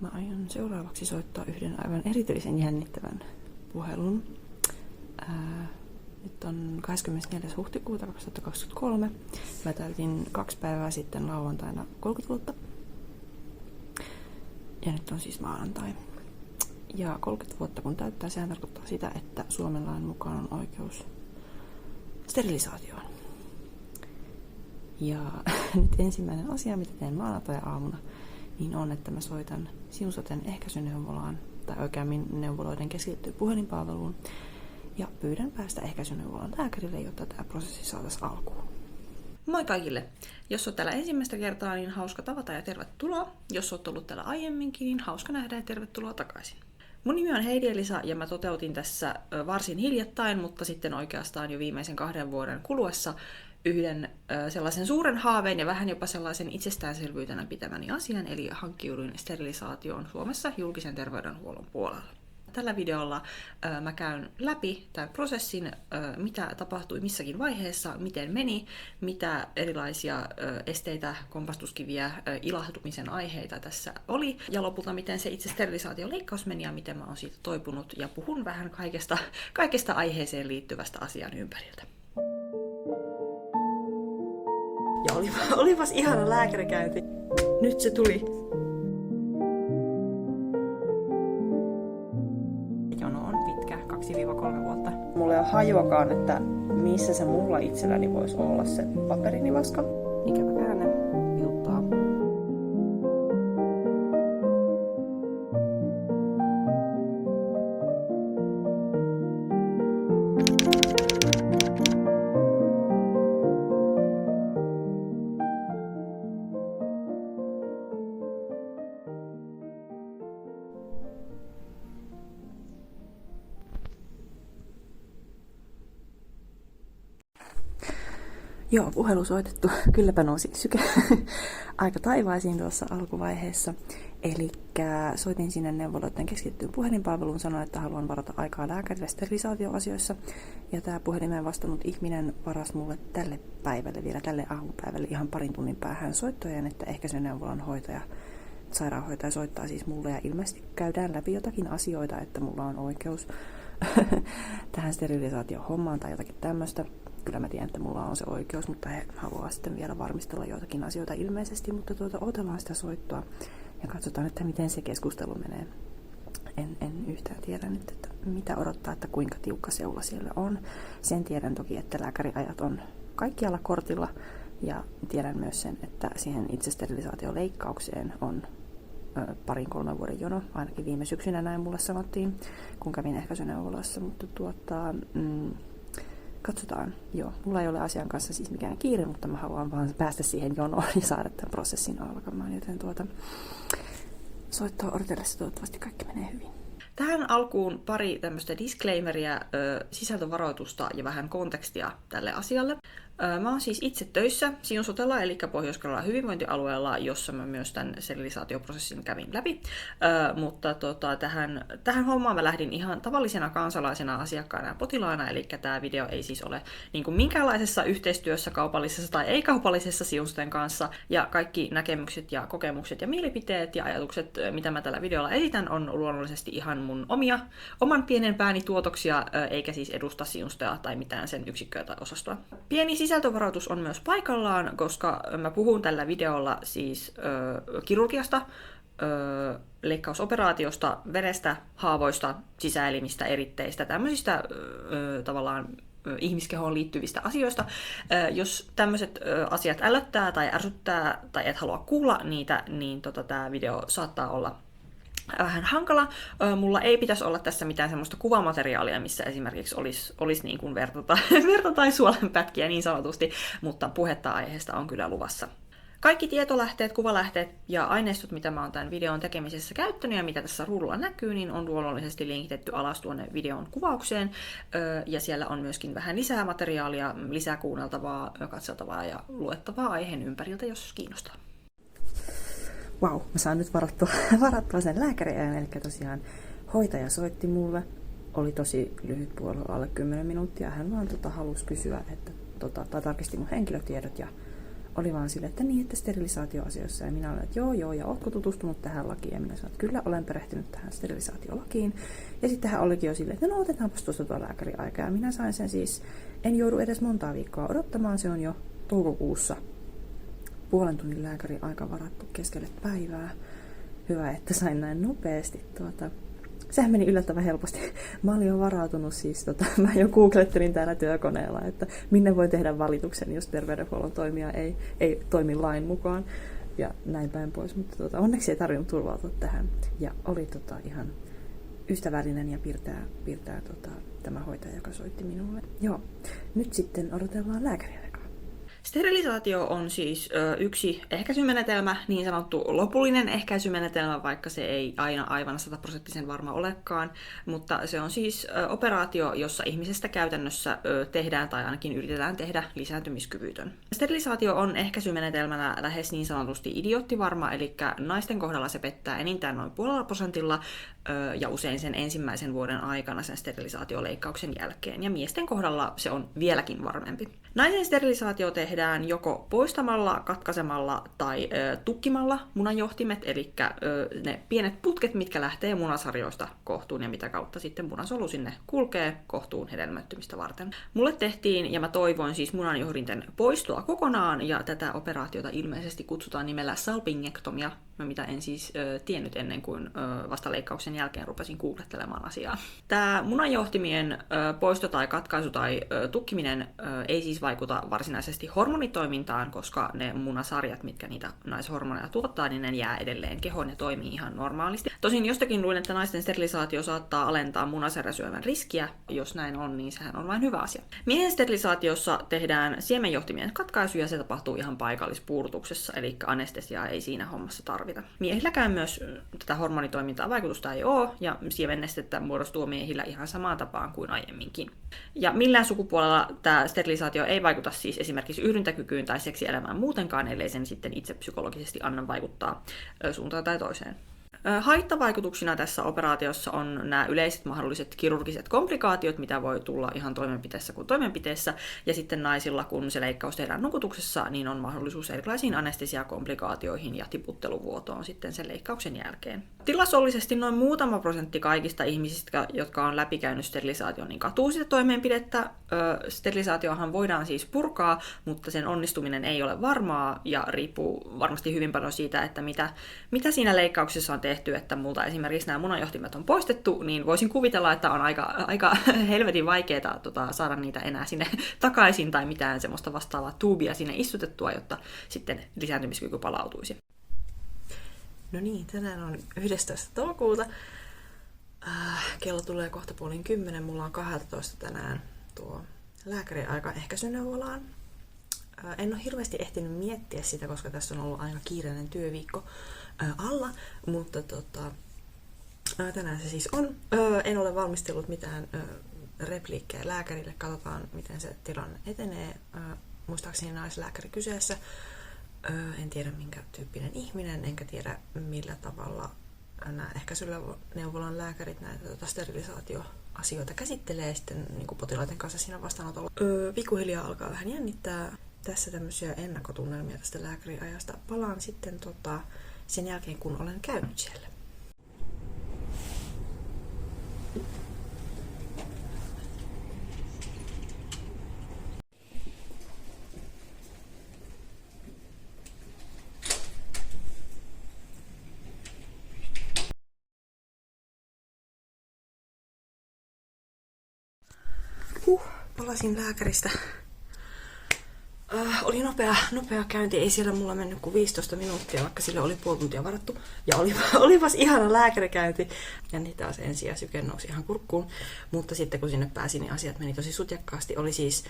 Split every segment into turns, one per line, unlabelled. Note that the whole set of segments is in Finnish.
Mä aion seuraavaksi soittaa yhden aivan erityisen jännittävän puhelun. Nyt on 24. huhtikuuta 2023. Mä täytin 2 päivää sitten lauantaina 30 vuotta. Ja nyt on siis maanantai. Ja 30 vuotta kun täyttää, sehän tarkoittaa sitä, että Suomen lain mukaan on oikeus sterilisaatioon. Ja nyt ensimmäinen asia, mitä teen maanantai-aamuna, niin on, että mä soitan Siunsoten ehkäisyneuvolaan, tai oikeammin neuvoloiden keskitettyyn puhelinpalveluun, ja pyydän päästä ehkäisyneuvolan lääkärille, jotta tämä prosessi saataisiin alkuun.
Moi kaikille! Jos olet täällä ensimmäistä kertaa, niin hauska tavata ja tervetuloa. Jos olet ollut täällä aiemminkin, niin hauska nähdä ja tervetuloa takaisin. Mun nimi on Heidi Elisa ja mä toteutin tässä varsin hiljattain, mutta sitten oikeastaan jo viimeisen 2 vuoden kuluessa yhden sellaisen suuren haaveen ja vähän jopa sellaisen itsestäänselvyytenä pitämäni asian, eli hankkiuduin sterilisaatioon Suomessa julkisen terveydenhuollon puolella. Tällä videolla mä käyn läpi tämän prosessin, mitä tapahtui missäkin vaiheessa, miten meni, mitä erilaisia esteitä, kompastuskiviä, ilahtumisen aiheita tässä oli, ja lopulta miten se itse sterilisaatioleikkaus meni ja miten mä oon siitä toipunut, ja puhun vähän kaikesta aiheeseen liittyvästä asian ympäriltä. Ja olipas ihana lääkärikäynti. Nyt se tuli.
Jono on pitkä, 2-3 vuotta.
Mulla ei ole hajuakaan, että missä se mulla itselläni voisi olla se paperinivaska.
Ikävä käänne, vituttaa. Joo, puhelu soitettu. Kylläpä nousi syke aika taivaisiin tuossa alkuvaiheessa. Eli soitin sinne neuvoloiden keskittyyn puhelinpalveluun, sanoin, että haluan varata aikaa lääkärille sterilisaatioasioissa. Ja tämä puhelimeen vastannut ihminen varasi mulle tälle päivälle, vielä tälle aamupäivälle ihan 2 tunnin päähän soittojen, että ehkäisyneuvolan hoitaja, sairaanhoitaja soittaa siis mulle ja ilmeisesti käydään läpi jotakin asioita, että mulla on oikeus tähän sterilisaatiohommaan tai jotakin tämmöistä. Kyllä mä tiedän, että mulla on se oikeus, mutta he haluaa sitten vielä varmistella joitakin asioita ilmeisesti, mutta odotellaan sitä soittoa ja katsotaan, että miten se keskustelu menee. En yhtään tiedä nyt, että mitä odottaa, että kuinka tiukka seula siellä on. Sen tiedän toki, että lääkäriajat on kaikkialla kortilla ja tiedän myös sen, että siihen itse sterilisaatioleikkaukseen on 2-3 vuoden jono. Ainakin viime syksynä näin mulle sanottiin, kun kävin ehkäisyneuvolassa, mutta katsotaan. Joo, mulla ei ole asian kanssa siis mikään kiire, mutta mä haluan vaan päästä siihen jonoon ja saada tämän prosessin alkamaan, joten soittoa odotellessa toivottavasti kaikki menee hyvin.
Tähän alkuun pari tämmöistä disclaimeria, sisältövaroitusta ja vähän kontekstia tälle asialle. Mä oon siis itse töissä Siunsotella, eli Pohjois-Karjalan hyvinvointialueella, jossa mä myös tämän sterilisaatioprosessin kävin läpi. Mutta tähän hommaan mä lähdin ihan tavallisena kansalaisena, asiakkaana ja potilaana, eli tämä video ei siis ole niin kuin minkäänlaisessa yhteistyössä kaupallisessa tai ei-kaupallisessa Siunsoten kanssa. Ja kaikki näkemykset ja kokemukset ja mielipiteet ja ajatukset, mitä mä tällä videolla esitän, on luonnollisesti ihan mun oman pienen pääni tuotoksia, eikä siis edusta Siunsotea tai mitään sen yksikköä tai osastoa. Pieni sisältövaroitus on myös paikallaan, koska mä puhun tällä videolla siis kirurgiasta, leikkausoperaatiosta, verestä, haavoista, sisäelimistä, eritteistä, tämmöisistä tavallaan ihmiskehoon liittyvistä asioista. Jos tämmöiset asiat ällöttää tai ärsyttää tai et halua kuulla niitä, niin tämä video saattaa olla vähän hankala. Mulla ei pitäisi olla tässä mitään semmoista kuvamateriaalia, missä esimerkiksi olisi niin kuin verta tai suolenpätkiä niin sanotusti, mutta puhetta aiheesta on kyllä luvassa. Kaikki tietolähteet, kuvalähteet ja aineistot, mitä mä oon tämän videon tekemisessä käyttänyt ja mitä tässä ruudulla näkyy, niin on luonnollisesti linkitetty alas tuonne videon kuvaukseen. Ja siellä on myöskin vähän lisää materiaalia, lisää kuunneltavaa, katseltavaa ja luettavaa aiheen ympäriltä, jos kiinnostaa.
Vau, mä saan nyt varattua sen lääkäriajan, eli tosiaan hoitaja soitti mulle. Oli tosi lyhyt puolue, alle 10 minuuttia. Hän vaan halusi kysyä, että tai tarkisti mun henkilötiedot ja oli vaan silleen, että niin, että sterilisaatioasioissa. Ja minä olin, että joo, ja ootko tutustunut tähän lakiin? Ja minä sanoin, että kyllä olen perehtynyt tähän sterilisaatiolakiin. Ja sitten hän olikin jo silleen, että no otetaanpas tuosta tuo lääkäriaika. Ja minä sain sen siis, en joudu edes montaa viikkoa odottamaan, se on jo toukokuussa 0,5 tunnin lääkäriaika varattu keskelle päivää. Hyvä, että sain näin nopeasti. Sehän meni yllättävän helposti. Mä olin jo varautunut siis, mä jo googlettelin täällä työkoneella, että minne voi tehdä valituksen, jos terveydenhuollon toimija ei toimi lain mukaan. Ja näin päin pois, mutta onneksi ei tarvinnut turvautua tähän. Ja oli ihan ystävällinen ja piirtää tämä hoitaja, joka soitti minulle. Joo, nyt sitten odotellaan lääkäriaikaa.
Sterilisaatio on siis yksi ehkäisymenetelmä, niin sanottu lopullinen ehkäisymenetelmä, vaikka se ei aina aivan 100% varma olekaan, mutta se on siis operaatio, jossa ihmisestä käytännössä tehdään tai ainakin yritetään tehdä lisääntymiskyvytön. Sterilisaatio on ehkäisymenetelmänä lähes niin sanotusti idioottivarma, eli naisten kohdalla se pettää enintään noin 0,5% ja usein sen ensimmäisen vuoden aikana sen sterilisaatioleikkauksen jälkeen, ja miesten kohdalla se on vieläkin varmempi. Naisen sterilisaatio tehdään joko poistamalla, katkaisemalla tai tukkimalla munanjohtimet, eli ne pienet putket, mitkä lähtee munasarjoista kohtuun ja mitä kautta sitten munasolu sinne kulkee kohtuun hedelmöittymistä varten. Mulle tehtiin, ja mä toivoin siis munanjohdinten poistoa kokonaan, ja tätä operaatiota ilmeisesti kutsutaan nimellä salpingektomia, mitä en siis tiennyt ennen kuin vasta leikkauksen jälkeen rupesin googlettelemaan asiaa. Tämä munanjohtimien poisto tai katkaisu tai tukkiminen ei siis vaikuta varsinaisesti hormonitoimintaan, koska ne munasarjat, mitkä niitä naishormoneja tuottaa, niin ne jää edelleen kehoon ja toimii ihan normaalisti. Tosin jostakin luin, että naisten sterilisaatio saattaa alentaa munasarjasyövän riskiä. Jos näin on, niin sehän on vain hyvä asia. Miehen sterilisaatiossa tehdään siemenjohtimien katkaisu ja se tapahtuu ihan paikallispuudutuksessa, eli anestesiaa ei siinä hommassa tarvita. Miehilläkään myös tätä hormonitoimintaa vaikutusta ei ole, ja siemennestettä muodostuu miehillä ihan samaan tapaan kuin aiemminkin. Ja millään sukupuolella tämä sterilisaatio ei vaikuta siis esimerkiksi yhdyntäkykyyn tai seksielämään muutenkaan, ellei sen sitten itse psykologisesti anna vaikuttaa suuntaan tai toiseen. Haittavaikutuksina tässä operaatiossa on nämä yleiset mahdolliset kirurgiset komplikaatiot, mitä voi tulla ihan toimenpiteessä kuin toimenpiteessä, ja sitten naisilla, kun se leikkaus tehdään nukutuksessa, niin on mahdollisuus erilaisiin anestesiakomplikaatioihin ja tiputteluvuotoon sitten sen leikkauksen jälkeen. Tilastollisesti noin muutama prosentti kaikista ihmisistä, jotka on läpikäynyt sterilisaation, niin katuu sitä toimenpidettä. Sterilisaatiohan voidaan siis purkaa, mutta sen onnistuminen ei ole varmaa ja riippuu varmasti hyvin paljon siitä, että mitä siinä leikkauksessa on tehty, että multa esimerkiksi nämä munanjohtimet on poistettu, niin voisin kuvitella, että on aika helvetin vaikeaa saada niitä enää sinne takaisin tai mitään semmoista vastaavaa tuubia sinne istutettua, jotta sitten lisääntymiskyky palautuisi.
No niin, tänään on 11. toukokuuta. Kello tulee kohta 9:30. Mulla on 12 tänään tuo lääkäriaika ehkäisyneuvolaan. En ole hirveästi ehtinyt miettiä sitä, koska tässä on ollut aika kiireinen työviikko alla, mutta tänään se siis on. En ole valmistellut mitään repliikkejä lääkärille. Katsotaan, miten se tilanne etenee. Muistaakseni naislääkäri kyseessä. En tiedä, minkä tyyppinen ihminen, enkä tiedä, millä tavalla nämä ehkäisyneuvolan lääkärit näitä sterilisaatioasioita käsittelee sitten niin kuin potilaiden kanssa siinä vastaanotolla. Pikkuhiljaa alkaa vähän jännittää. Tässä tämmöisiä ennakkotunnelmia tästä lääkäriajasta. Palaan sitten sen jälkeen, kun olen käynyt siellä. Palasin lääkäristä. Oli nopea käynti, ei siellä mulla mennyt kuin 15 minuuttia, vaikka sille oli puoli tuntia varattu. Ja olipas ihana lääkärikäynti. Ja niitä taas ensi ja syke nousi ihan kurkkuun. Mutta sitten kun sinne pääsin, niin asiat meni tosi sutjakkaasti. Oli siis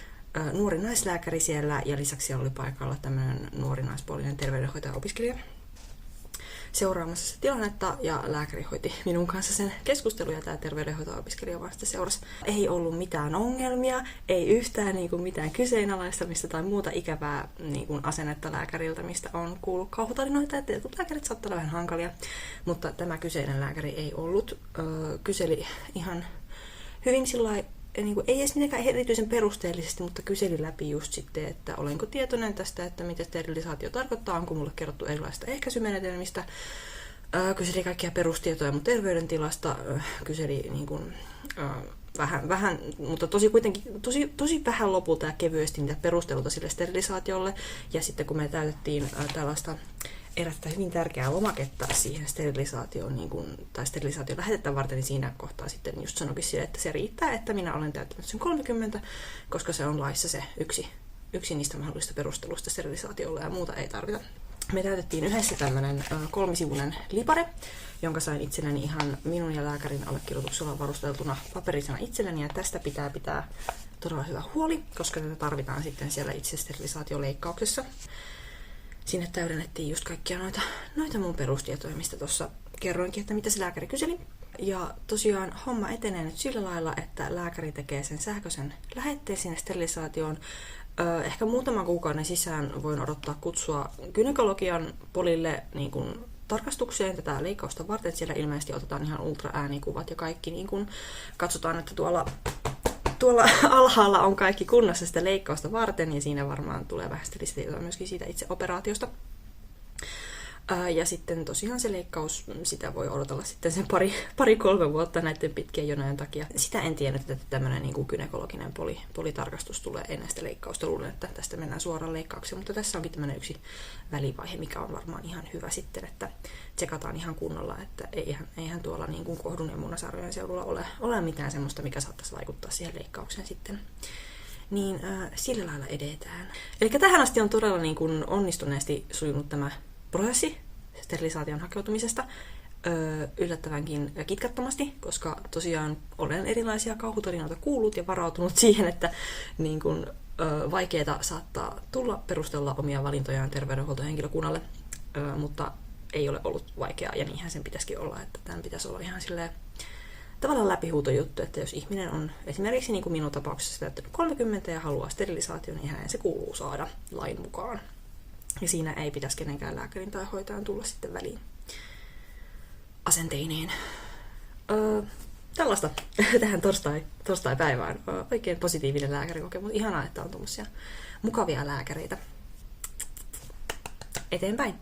nuori naislääkäri siellä ja lisäksi siellä oli paikalla tämmöinen nuori naispuolinen terveydenhoitaja-opiskelija seuraamassa sitä tilannetta, ja lääkäri hoiti minun kanssa sen keskustelun, ja tämä terveydenhoito-opiskelija vaan sitten seurasi. Ei ollut mitään ongelmia, ei yhtään mitään kyseenalaistamista tai muuta ikävää asennetta lääkäriltä, mistä on kuullut kauhutarinoita, että jotkut lääkärit saattaa olla vähän hankalia, mutta tämä kyseinen lääkäri ei ollut. Kyseli ihan hyvin sillai
niin kuin, ei edes mitenkään erityisen perusteellisesti, mutta kyseli läpi just sitten, että olenko tietoinen tästä, että mitä sterilisaatio tarkoittaa, onko mulle kerrottu erilaisista ehkäisymenetelmistä. Kyseli kaikkia perustietoja mun terveydentilasta, kyseli niin kuin, vähän, mutta tosi vähän lopulta ja kevyesti niitä perusteluita sille sterilisaatiolle. Ja sitten kun me täytettiin tällaista erästä hyvin tärkeää lomaketta siihen sterilisaatioon, niin kuin, tai sterilisaation lähetettä varten, niin siinä kohtaa sitten just sanoikin sille, että se riittää, että minä olen täyttänyt sen 30, koska se on laissa se yksi niistä mahdollisista perusteluista sterilisaatiolle ja muuta ei tarvita. Me täytettiin yhdessä tämmöinen 3-sivuinen lipare, jonka sain itselleni ihan minun ja lääkärin allekirjoituksella varusteltuna paperisena itselleni, ja tästä pitää todella hyvä huoli, koska tätä tarvitaan sitten siellä itse sterilisaatioleikkauksessa. Sinne täydennettiin just kaikkia noita mun perustietoja, mistä tuossa kerroinkin, että mitä se lääkäri kyseli. Ja tosiaan homma etenee nyt sillä lailla, että lääkäri tekee sen sähköisen lähetteen sinne sterilisaatioon. Ehkä muutaman kuukauden sisään voin odottaa kutsua gynekologian polille niin kuin tarkastukseen tätä leikkausta varten. Siellä ilmeisesti otetaan ihan ultraäänikuvat ja kaikki. Niin kuin katsotaan, että tuolla alhaalla on kaikki kunnossa sitä leikkausta varten, ja siinä varmaan tulee vähän lisätietoa myöskin siitä itse operaatiosta. Ja sitten tosiaan se leikkaus, sitä voi odotella sitten sen 3 vuotta näiden pitkien jonojen takia. Sitä en tiennyt, että tämmöinen niin kuin gynekologinen politarkastus tulee ennen sitä leikkausta. Luulen, että tästä mennään suoraan leikkaukseen, mutta tässä onkin tämmöinen yksi välivaihe, mikä on varmaan ihan hyvä sitten, että tsekataan ihan kunnolla, että eihän tuolla niin kuin kohdun ja munasarjojen seudulla ole mitään semmoista, mikä saattaisi vaikuttaa siihen leikkaukseen sitten. Niin sillä lailla edetään. Eli tähän asti on todella niin kuin onnistuneesti sujunut tämä prosessi sterilisaation hakeutumisesta yllättävänkin kitkattomasti, koska tosiaan olen erilaisia kauhutarinoita kuullut ja varautunut siihen, että niin kun, vaikeaa saattaa tulla perustella omia valintojaan terveydenhuoltohenkilökunnalle, mutta ei ole ollut vaikeaa, ja niinhän sen pitäisikin olla, että tämän pitäisi olla ihan silleen tavallaan läpihuutojuttu, että jos ihminen on esimerkiksi niin kuin minun tapauksessa täyttänyt 30 ja haluaa sterilisaation, niin hänen se kuuluu saada lain mukaan. Ja siinä ei pitäisi kenenkään lääkärin tai hoitajan tulla sitten väliin asenteineen. Tällaista tähän torstai-päivään. Oikein positiivinen lääkärikokemus. Ihanaa, että on tuommoisia mukavia lääkäreitä. Eteenpäin.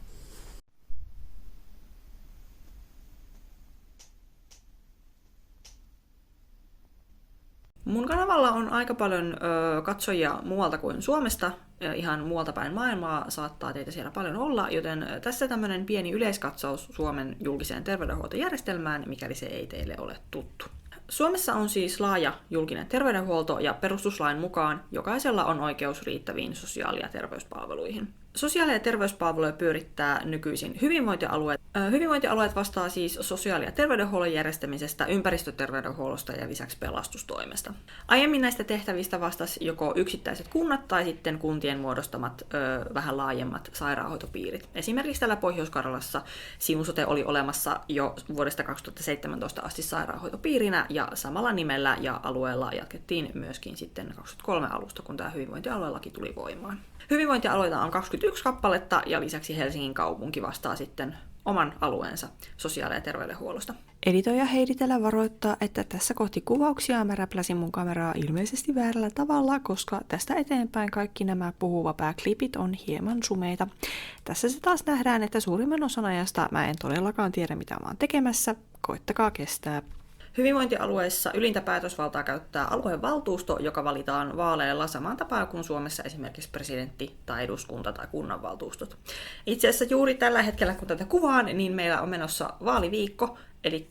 Mun kanavalla on aika paljon katsojia muualta kuin Suomesta. Ihan muualta päin maailmaa saattaa teitä siellä paljon olla, joten tässä tämmöinen pieni yleiskatsaus Suomen julkiseen terveydenhuoltojärjestelmään, mikäli se ei teille ole tuttu. Suomessa on siis laaja julkinen terveydenhuolto, ja perustuslain mukaan jokaisella on oikeus riittäviin sosiaali- ja terveyspalveluihin. Sosiaali- ja terveyspalveluja pyörittää nykyisin hyvinvointialueet. Hyvinvointialueet vastaa siis sosiaali- ja terveydenhuollon järjestämisestä, ympäristöterveydenhuollosta ja lisäksi pelastustoimesta. Aiemmin näistä tehtävistä vastasi joko yksittäiset kunnat tai sitten kuntien muodostamat vähän laajemmat sairaanhoitopiirit. Esimerkiksi täällä Pohjois-Karjalassa Siun-sote oli olemassa jo vuodesta 2017 asti sairaanhoitopiirinä, ja samalla nimellä ja alueella jatkettiin myöskin sitten 2023 alusta, kun tämä hyvinvointialuelaki tuli voimaan. Hyvinvointialueita on 21 kappaletta, ja lisäksi Helsingin kaupunki vastaa sitten oman alueensa sosiaali- ja terveydenhuollosta.
Editoija Heidi täällä varoittaa, että tässä kohti kuvauksia mä räpläsin mun kameraa ilmeisesti väärällä tavalla, koska tästä eteenpäin kaikki nämä puhuvapääklipit on hieman sumeita. Tässä se taas nähdään, että suurimman osan ajasta mä en todellakaan tiedä, mitä mä oon tekemässä. Koittakaa kestää.
Hyvinvointialueissa ylintä päätösvaltaa käyttää aluevaltuusto, joka valitaan vaaleilla samaan tapaan kuin Suomessa esimerkiksi presidentti tai eduskunta tai kunnanvaltuustot. Itse asiassa juuri tällä hetkellä, kun tätä kuvaan, niin meillä on menossa vaaliviikko, eli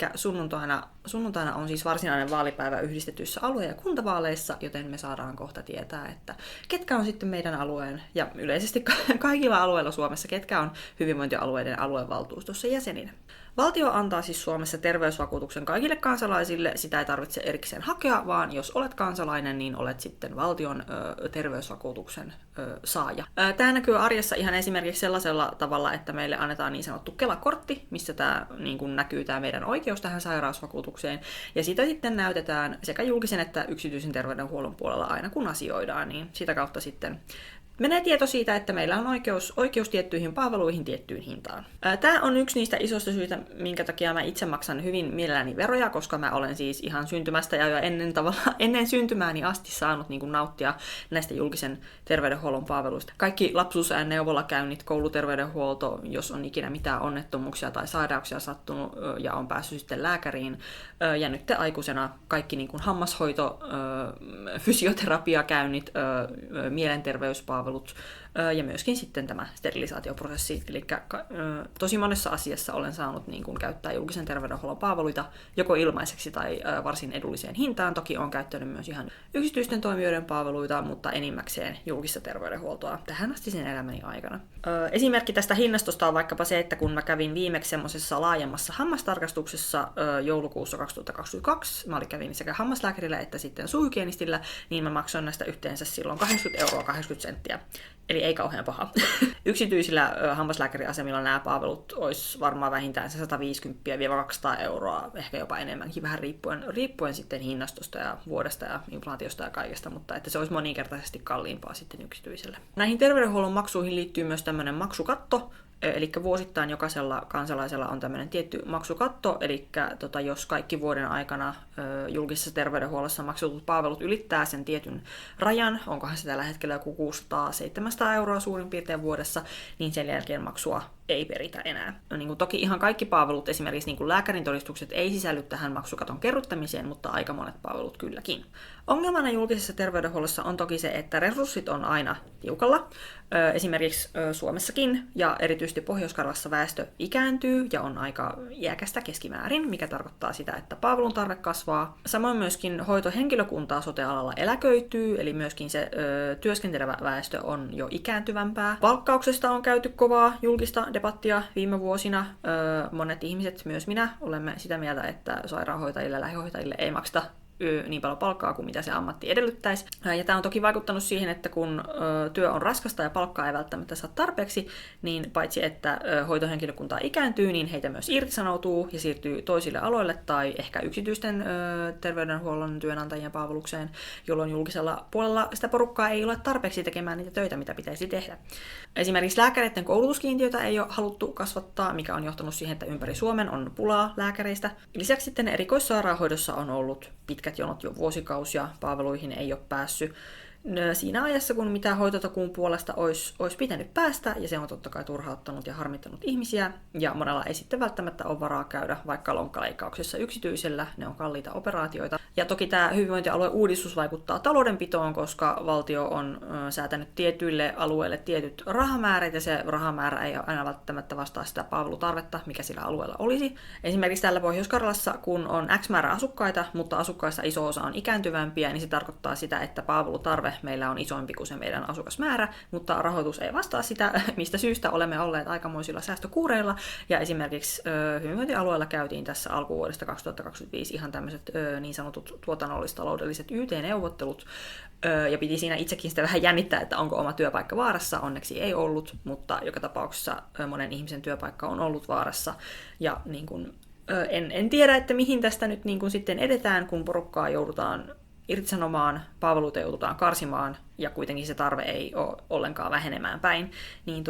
sunnuntaina on siis varsinainen vaalipäivä yhdistetyissä alue- ja kuntavaaleissa, joten me saadaan kohta tietää, että ketkä on sitten meidän alueen ja yleisesti kaikilla alueilla Suomessa, ketkä on hyvinvointialueiden aluevaltuustossa jäseninä. Valtio antaa siis Suomessa terveysvakuutuksen kaikille kansalaisille, sitä ei tarvitse erikseen hakea, vaan jos olet kansalainen, niin olet sitten valtion terveysvakuutuksen saaja. Tämä näkyy arjessa ihan esimerkiksi sellaisella tavalla, että meille annetaan niin sanottu Kela-kortti, missä tämä niin kuin näkyy tämä meidän oikeus tähän sairausvakuutukseen, ja sitä sitten näytetään sekä julkisen että yksityisen terveydenhuollon puolella aina kun asioidaan, niin sitä kautta sitten Menee tieto siitä, että meillä on oikeus tiettyihin palveluihin tiettyyn hintaan. Tämä on yksi niistä isoista syistä, minkä takia mä itse maksan hyvin mielelläni veroja, koska mä olen siis ihan syntymästä ja jo ennen syntymääni asti saanut niin kuin nauttia näistä julkisen terveydenhuollon palveluista. Kaikki lapsuusajan neuvolakäynnit, kouluterveydenhuolto, jos on ikinä mitään onnettomuuksia tai sairauksia sattunut ja on päässyt sitten lääkäriin. Ja nyt aikuisena kaikki niin kuin hammashoito, fysioterapiakäynnit, mielenterveyspalvelut, ja myöskin sitten tämä sterilisaatioprosessi. Eli tosi monessa asiassa olen saanut niin kuin käyttää julkisen terveydenhuollon palveluita joko ilmaiseksi tai varsin edulliseen hintaan. Toki olen käyttänyt myös ihan yksityisten toimijoiden palveluita, mutta enimmäkseen julkista terveydenhuoltoa tähän asti sen elämäni aikana. Esimerkki tästä hinnastosta on vaikkapa se, että kun mä kävin viimeksi semmoisessa laajemmassa hammastarkastuksessa joulukuussa 2022, mä kävin sekä hammaslääkärillä että sitten suuhygienistillä, niin mä maksoin näistä yhteensä silloin 80,80 €. Eli ei kauhean paha. Yksityisillä hammaslääkäriasemilla nämä palvelut olisi varmaan vähintään se 150–200 €, ehkä jopa enemmänkin, vähän riippuen sitten hinnastosta ja vuodesta ja inflaatiosta ja kaikesta, mutta että se olisi moninkertaisesti kalliimpaa sitten yksityisellä. Näihin terveydenhuollon maksuihin liittyy myös tämmöinen maksukatto, eli vuosittain jokaisella kansalaisella on tämmöinen tietty maksukatto, eli jos kaikki vuoden aikana julkisessa terveydenhuollossa maksutut palvelut ylittää sen tietyn rajan, onkohan se tällä hetkellä joku 600–700 € suurin piirtein vuodessa, niin sen jälkeen maksua ei peritä enää. No, niin kuin toki ihan kaikki palvelut, esimerkiksi niin kuin lääkärin todistukset, ei sisälly tähän maksukaton kerryttämiseen, mutta aika monet palvelut kylläkin. Ongelmana julkisessa terveydenhuollossa on toki se, että resurssit on aina tiukalla. Esimerkiksi Suomessakin ja erityisesti Pohjois-Karjalassa väestö ikääntyy ja on aika iäkästä keskimäärin, mikä tarkoittaa sitä, että palvelun tarve kasvaa. Samoin myöskin hoitohenkilökuntaa sote-alalla eläköityy, eli myöskin se työskentelevä väestö on jo ikääntyvämpää. Palkkauksesta on käyty kovaa julkista debattia viime vuosina. Monet ihmiset, myös minä, olemme sitä mieltä, että sairaanhoitajille ja lähihoitajille ei makseta niin paljon palkkaa kuin mitä se ammatti edellyttäisi. Ja tämä on toki vaikuttanut siihen, että kun työ on raskasta ja palkkaa ei välttämättä saa tarpeeksi, niin paitsi että hoitohenkilökuntaa ikääntyy, niin heitä myös irtisanoutuu ja siirtyy toisille aloille tai ehkä yksityisten terveydenhuollon työnantajien palvelukseen, jolloin julkisella puolella sitä porukkaa ei ole tarpeeksi tekemään niitä töitä, mitä pitäisi tehdä. Esimerkiksi lääkäreiden koulutuskiintiötä ei ole haluttu kasvattaa, mikä on johtanut siihen, että ympäri Suomen on pulaa lääkäreistä. Lisäksi sitten erikoissairaanhoidossa on ollut pitkät jonot jo vuosikausia, palveluihin ei ole päässyt siinä ajassa, kun mitä hoitotakuun puolesta olisi pitänyt päästä, ja se on totta kai turhauttanut ja harmittanut ihmisiä, ja monella ei sitten välttämättä ole varaa käydä vaikka lonkkaleikkauksessa yksityisellä, ne on kalliita operaatioita. Ja toki tämä hyvinvointialueen uudistus vaikuttaa taloudenpitoon, koska valtio on säätänyt tietyille alueille tietyt rahamäärät, ja se rahamäärä ei aina välttämättä vastaa sitä palvelutarvetta, mikä sillä alueella olisi. Esimerkiksi täällä Pohjois-Karjalassa, kun on X määrä asukkaita, mutta asukkaista iso osa on ikääntyvämpiä, niin se tarkoittaa sitä, että palvelutarve meillä on isompi kuin se meidän asukasmäärä, mutta rahoitus ei vastaa sitä, mistä syystä olemme olleet aikamoisilla säästökuureilla. Ja esimerkiksi hyvinvointialueella käytiin tässä alkuvuodesta 2025 ihan tämmöiset niin sanotut tuotannollis-taloudelliset YT-neuvottelut, ja piti siinä itsekin sitä vähän jännittää, että onko oma työpaikka vaarassa. Onneksi ei ollut, mutta joka tapauksessa monen ihmisen työpaikka on ollut vaarassa. Ja niin kun, en tiedä, että mihin tästä nyt niin kun sitten edetään, kun porukkaa joudutaan irtisanomaan, palveluita joudutaan karsimaan ja kuitenkin se tarve ei ole ollenkaan vähenemään päin, niin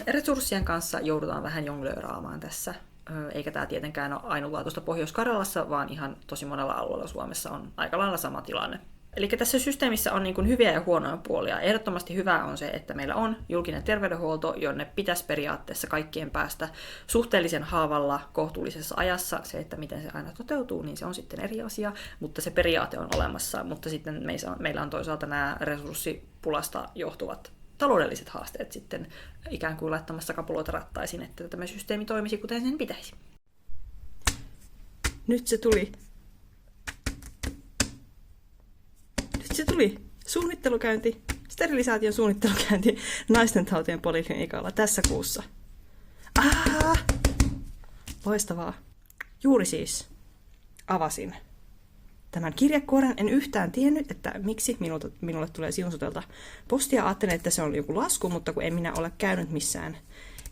resurssien kanssa joudutaan vähän jonglööraamaan tässä. Eikä tämä tietenkään ole ainutlaatuista Pohjois-Karjalassa, vaan ihan tosi monella alueella Suomessa on aika lailla sama tilanne. Eli tässä systeemissä on niin kuin hyviä ja huonoja puolia. Ehdottomasti hyvä on se, että meillä on julkinen terveydenhuolto, jonne pitäisi periaatteessa kaikkien päästä suhteellisen haavalla kohtuullisessa ajassa. Se, että miten se aina toteutuu, niin se on sitten eri asia, mutta se periaate on olemassa. Mutta sitten meillä on toisaalta nämä resurssipulasta johtuvat taloudelliset haasteet sitten ikään kuin laittamassa kapuloita rattaisiin, että tämä systeemi toimisi kuten sen pitäisi.
Nyt se tuli. Se tuli suunnittelukäynti, sterilisaation suunnittelukäynti naistentautien poliklinikalla tässä kuussa. Loistavaa. Juuri siis avasin tämän kirjekuoren. En yhtään tiennyt, että miksi minulle tulee Siunsotelta postia. Ajattelin, että se on joku lasku, mutta kun en minä ole käynyt missään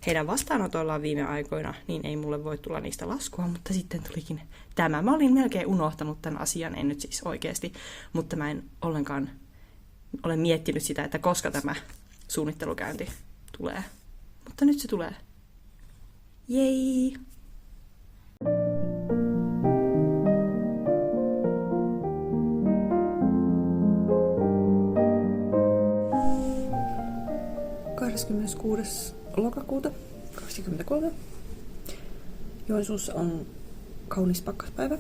heidän vastaanotoillaan viime aikoina, niin ei mulle voi tulla niistä laskua, mutta sitten tulikin tämä. Mä olin melkein unohtanut tämän asian, en nyt siis oikeasti, mutta mä en ollenkaan ole miettinyt sitä, että koska tämä
suunnittelukäynti tulee. Mutta nyt se tulee. Jei!
lokakuuta 2023. Joensuussa on kaunis pakkaspäivä.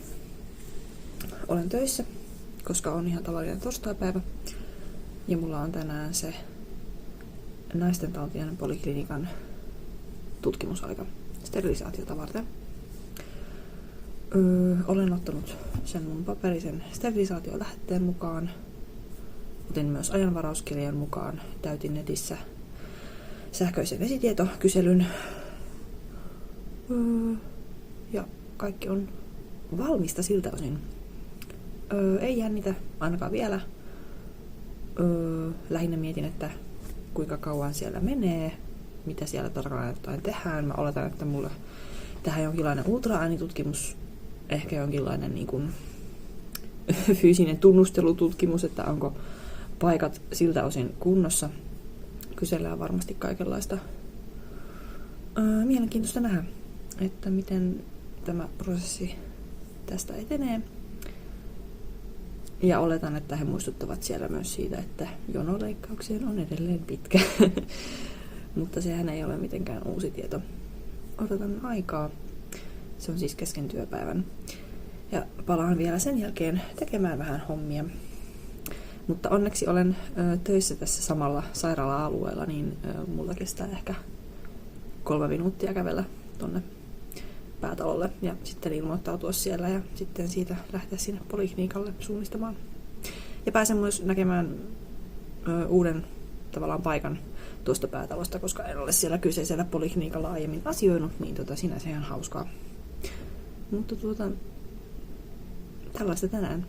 Olen töissä, koska on ihan tavallinen torstaipäivä. Ja mulla on tänään se naistentautien poliklinikan tutkimusaika sterilisaatiota varten. Olen ottanut sen mun paperisen sterilisaatiolähetteen mukaan. Otin myös ajanvarauskirjan mukaan. Täytin netissä sähköisen vesitietokyselyn. Ja kaikki on valmista siltä osin. Ei jännitä ainakaan vielä. Lähinnä mietin, että kuinka kauan siellä menee, mitä siellä tarkalleen ottaen tehdään. Mä oletan, että mulle tehdään jonkinlainen ultraäänitutkimus, ehkä jonkinlainen niin kuin fyysinen tunnustelututkimus, että onko paikat siltä osin kunnossa. Kysellään varmasti kaikenlaista. Mielenkiintoista nähdä, että miten tämä prosessi tästä etenee. Ja oletan, että he muistuttavat siellä myös siitä, että jono leikkaukseen on edelleen pitkä. Mutta sehän ei ole mitenkään uusi tieto. Odotan aikaa. Se on siis kesken työpäivän. Ja palaan vielä sen jälkeen tekemään vähän hommia. Mutta onneksi olen töissä tässä samalla sairaala-alueella, niin mulla kestää ehkä 3 minuuttia kävellä tonne päätalolle ja sitten ilmoittautua siellä ja sitten siitä lähteä sinne poliklinikalle suunnistamaan. Ja pääsen myös näkemään uuden tavallaan paikan tuosta päätalosta, koska en ole siellä kyseisellä poliklinikalla aiemmin asioinut, niin sinänsä ihan hauskaa. Mutta tällaista tänään.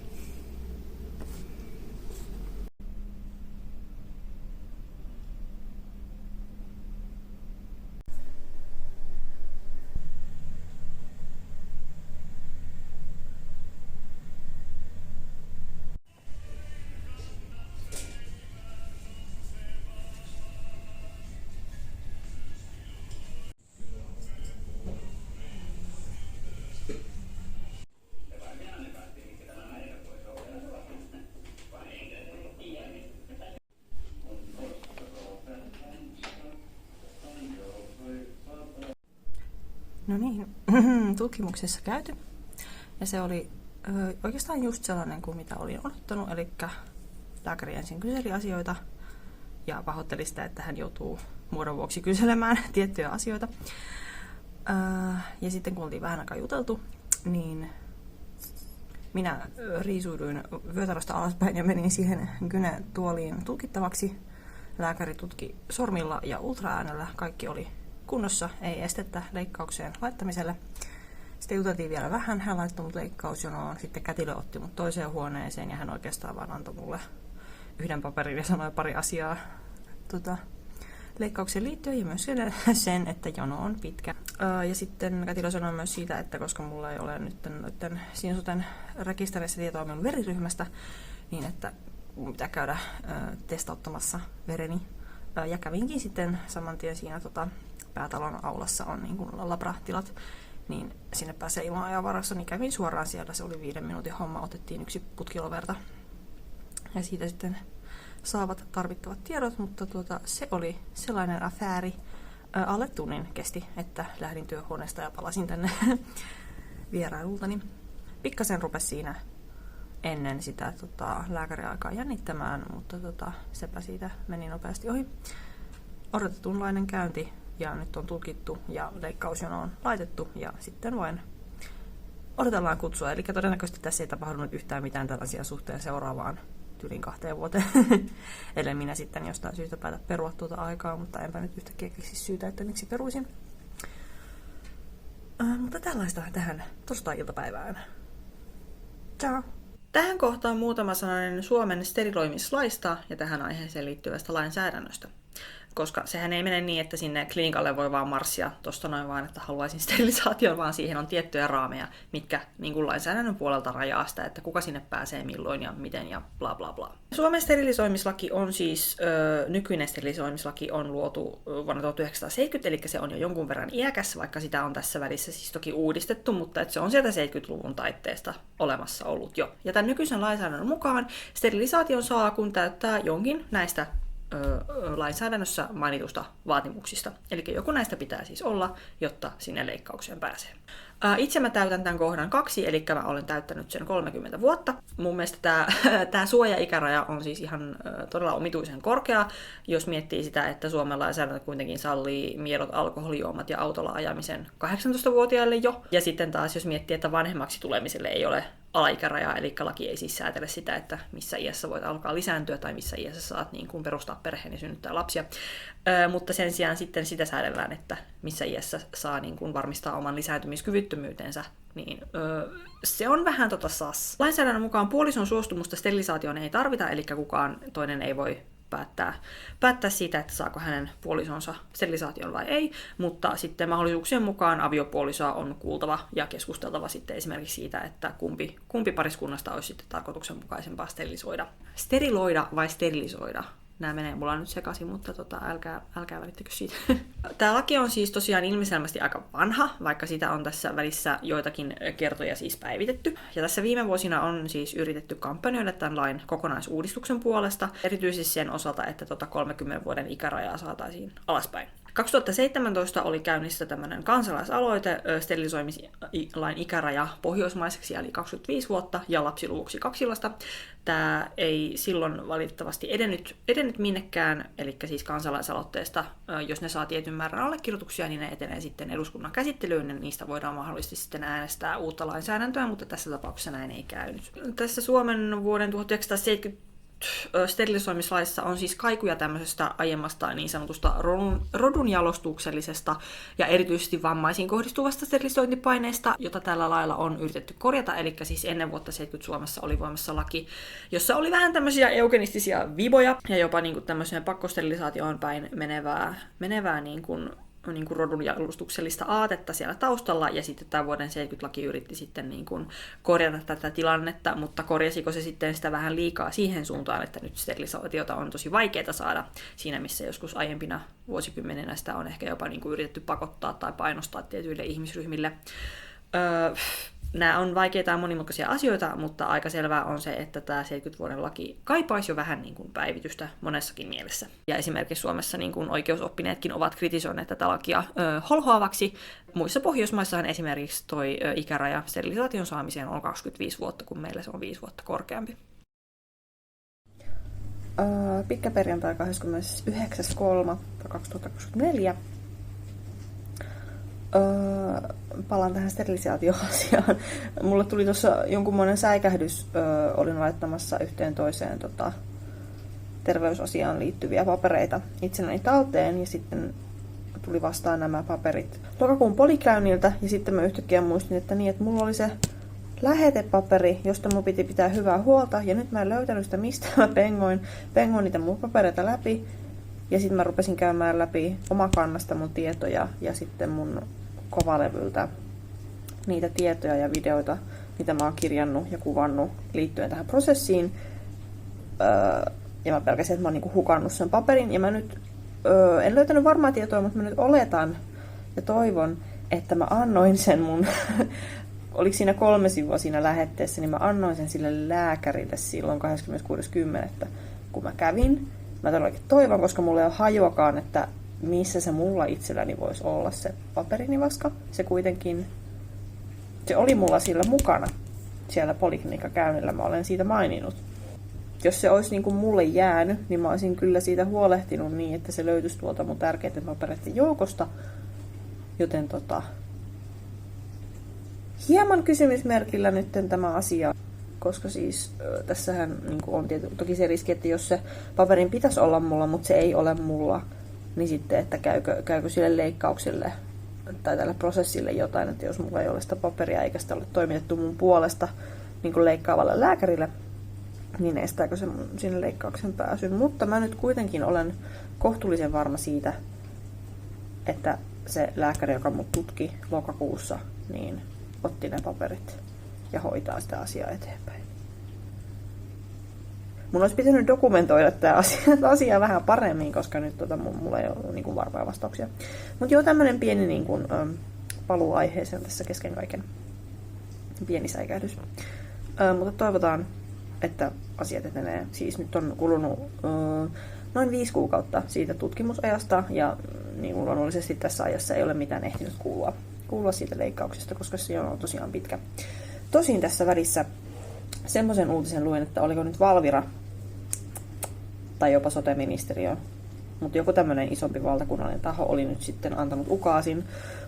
No niin, tutkimuksessa käyty. Ja se oli oikeastaan just sellainen kuin mitä olin odottanut. Eli lääkäri ensin kyseli asioita ja pahoitteli sitä, että hän joutuu muodon vuoksi kyselemään tiettyjä asioita. Ja sitten kun oltiin vähän aikaa juteltu, niin minä riisuuduin vyötäröstä alaspäin ja menin siihen gyne-tuoliin tutkittavaksi. Lääkäri tutki sormilla ja ultraäänellä. Kaikki oli kunnossa, ei estettä leikkaukseen laittamiselle. Sitten juteltiin vielä vähän, hän laittoi mut leikkausjonoon, sitten kätilö otti mut toiseen huoneeseen ja hän oikeastaan vaan antoi mulle yhden paperin ja sanoi pari asiaa leikkaukseen liittyen ja myös sen, että jono on pitkä. Ja sitten kätilö sanoi myös siitä, että koska mulla ei ole nyt noiden Sinsoten rekisterissä tietoa minun veriryhmästä, niin että mun pitää käydä testauttamassa vereni. Ja kävinkin sitten saman tien siinä päätalon aulassa on niin kuin labratilat, niin sinne pääsee ilman ajanvarassa, niin kävin suoraan siellä. Se oli 5 minuutin homma, otettiin 1 putkiloverta ja siitä sitten saavat tarvittavat tiedot, mutta se oli sellainen affääri. Alle tunnin kesti, että lähdin työhuoneesta ja palasin tänne vierailultani. Pikkasen rupesi siinä ennen sitä lääkäriaikaa jännittämään, mutta sepä siitä meni nopeasti ohi. Odotetunlainen käynti ja nyt on tulkittu ja leikkausjono on laitettu ja sitten vain odotellaan kutsua. Eli todennäköisesti tässä ei tapahdu yhtään mitään tällaisia suhteen seuraavaan yli 2 vuoteen. Ellei minä sitten jostain syystä päätä perua tuota aikaa, mutta enpä nyt yhtäkkiä keksi syytä, että miksi peruisin. Mutta tällaista tähän torstai-iltapäivään. Ciao!
Tähän kohtaan muutama sananen Suomen steriloimislaista ja tähän aiheeseen liittyvästä lainsäädännöstä.
koska sehän ei mene niin, että sinne klinikalle voi vaan marssia tuosta noin vaan, että haluaisin sterilisaation, vaan siihen on tiettyjä raameja, mitkä niin kuin lainsäädännön puolelta rajaa sitä, että kuka sinne pääsee milloin ja miten ja bla bla bla. Suomen sterilisoimislaki on siis, nykyinen sterilisoimislaki on luotu vuonna 1970, eli se on jo jonkun verran iäkäs, vaikka sitä on tässä välissä siis toki uudistettu, mutta että se on sieltä 70-luvun taitteesta olemassa ollut jo. Ja tämän nykyisen lainsäädännön mukaan sterilisaation saa, kun täyttää jonkin näistä lainsäädännössä mainitusta vaatimuksista. Eli joku näistä pitää siis olla, jotta sinne leikkaukseen pääsee. Itse mä täytän tämän kohdan 2, eli mä olen täyttänyt sen 30 vuotta. Mun mielestä tämä suoja-ikäraja on siis ihan todella omituisen korkea, jos miettii sitä, että Suomen lainsäädäntö kuitenkin sallii miedot alkoholijuomat ja autolla ajamisen 18-vuotiaille jo. Ja sitten taas jos miettii, että vanhemmaksi tulemiselle ei ole alaikäraja, eli laki ei siis säätele sitä, että missä iässä voit alkaa lisääntyä tai missä iässä saat niin kuin perustaa perheen ja synnyttää lapsia. Mutta sen sijaan sitten sitä säädellään, että missä iässä saa niin kuin varmistaa oman lisääntymiskyvyttömyytensä, niin se on vähän sas. Lainsäädännön mukaan puolison suostumusta sterilisaatioon ei tarvita, eli kukaan toinen ei voi päättää siitä, että saako hänen puolisonsa sterilisaation vai ei, mutta sitten mahdollisuuksien mukaan aviopuolisoa on kuultava ja keskusteltava sitten esimerkiksi siitä, että kumpi pariskunnasta olisi sitten tarkoituksenmukaisempaa sterilisoida. Steriloida vai sterilisoida? Nämä menee mulla nyt sekaisin, mutta älkää välittäkö siitä. Tämä laki on siis tosiaan ilmiselvästi aika vanha, vaikka sitä on tässä välissä joitakin kertoja siis päivitetty. Ja tässä viime vuosina on siis yritetty kampanjoida tämän lain kokonaisuudistuksen puolesta, erityisesti sen osalta, että 30 vuoden ikärajaa saataisiin alaspäin. 2017 oli käynnissä tämmöinen kansalaisaloite sterilisoimislain ikäraja pohjoismaiseksi, eli 25 vuotta, ja lapsiluvuksi 2 lasta. Tämä ei silloin valitettavasti edennyt minnekään, eli siis kansalaisaloitteesta, jos ne saa tietyn määrän allekirjoituksia, niin ne etenee sitten eduskunnan käsittelyyn, ja niistä voidaan mahdollisesti sitten äänestää uutta lainsäädäntöä, mutta tässä tapauksessa näin ei käynyt. Tässä Suomen vuoden 1970 sterilisoimislaissa on siis kaikuja tämmöisestä aiemmasta niin sanotusta rodunjalostuksellisesta ja erityisesti vammaisiin kohdistuvasta sterilisointipaineesta, jota tällä lailla on yritetty korjata. Eli siis ennen vuotta 70 Suomessa oli voimassa laki, jossa oli vähän tämmöisiä eugenistisia viboja ja jopa niin kuin tämmöiseen pakkosterilisaatioon päin menevää niin kuin rodunjalustuksellista aatetta siellä taustalla, ja sitten tämä vuoden 70 laki yritti sitten niin kuin korjata tätä tilannetta, mutta korjasiko se sitten sitä vähän liikaa siihen suuntaan, että nyt sterilisaatiota on tosi vaikeaa saada siinä, missä joskus aiempina vuosikymmeninä sitä on ehkä jopa niin kuin yritetty pakottaa tai painostaa tietyille ihmisryhmille. Nämä on vaikeita ja monimutkaisia asioita, mutta aika selvää on se, että tämä 70 vuoden laki kaipaisi jo vähän niin kuin päivitystä monessakin mielessä. Ja esimerkiksi Suomessa niin kuin oikeusoppineetkin ovat kritisoineet tätä lakia holhoavaksi. Muissa Pohjoismaissahan esimerkiksi toi ikäraja sterilisaation saamiseen on 25 vuotta, kun meillä se on 5 vuotta korkeampi.
Pitkä perjantai 29.3.2024. Palaan tähän sterilisaatioasiaan. Mulle tuli tuossa jonkunmoinen säikähdys. Olin laittamassa yhteen toiseen terveysasiaan liittyviä papereita itsenäni talteen, ja sitten tuli vastaan nämä paperit lokakuun polikäynniltä, ja sitten mä yhtäkkiä muistin, että mulla oli se lähetepaperi, josta mun piti pitää hyvää huolta, ja nyt mä en löytänyt sitä mistä. Mä pengoin niitä mun papereita läpi, ja sitten mä rupesin käymään läpi omakannasta mun tietoja ja sitten mun kovalevyltä niitä tietoja ja videoita, mitä mä oon kirjannut ja kuvannut liittyen tähän prosessiin. Ja mä pelkäsin, että mä oon niinku hukannut sen paperin. Ja mä nyt en löytänyt varmaa tietoa, mutta mä nyt oletan ja toivon, että mä annoin sen mun... Oliko siinä 3 sivua siinä lähetteessä, niin mä annoin sen sille lääkärille silloin 26.10. kun mä kävin. Mä todellakin toivon, koska mulla ei ole hajuakaan, että missä se mulla itselläni voisi olla se paperinivaska. Se kuitenkin, se oli mulla sillä mukana siellä polikliniikkakäynnillä, mä olen siitä maininnut. Jos se olisi niin kuin mulle jäänyt, niin mä olisin kyllä siitä huolehtinut niin, että se löytyisi tuolta mun tärkeiden papereiden joukosta. Joten hieman kysymysmerkillä nyt tämä asia. Koska siis tässähän niin on toki se riski, että jos se paperin pitäisi olla mulla, mutta se ei ole mulla, niin sitten, että käykö sille leikkaukselle tai tälle prosessille jotain, että jos mulla ei ole sitä paperia eikä sitä ole toimitettu mun puolesta niin kuin leikkaavalle lääkärille. niin estääkö se sinne leikkauksen pääsyn. Mutta mä nyt kuitenkin olen kohtuullisen varma siitä, että se lääkäri, joka mut tutki lokakuussa, niin otti ne paperit ja hoitaa sitä asiaa eteenpäin. Mun olisi pitänyt dokumentoida tämä asia vähän paremmin, koska nyt mulla ei ole niin kuin varmoja vastauksia. Mutta joo, tämmönen pieni niin kuin, paluu aiheeseen tässä kesken kaiken. Pieni säikähdys. Mutta toivotaan, että asiat etenee. Siis nyt on kulunut noin 5 kuukautta siitä tutkimusajasta, ja niin kuin luonnollisesti tässä ajassa ei ole mitään ehtinyt kuulua siitä leikkauksesta, koska se on tosiaan pitkä. Tosin tässä välissä semmoisen uutisen luin, että oliko nyt Valvira tai jopa sote-ministeriö, mutta joku tämmöinen isompi valtakunnallinen taho oli nyt sitten antanut ukaasin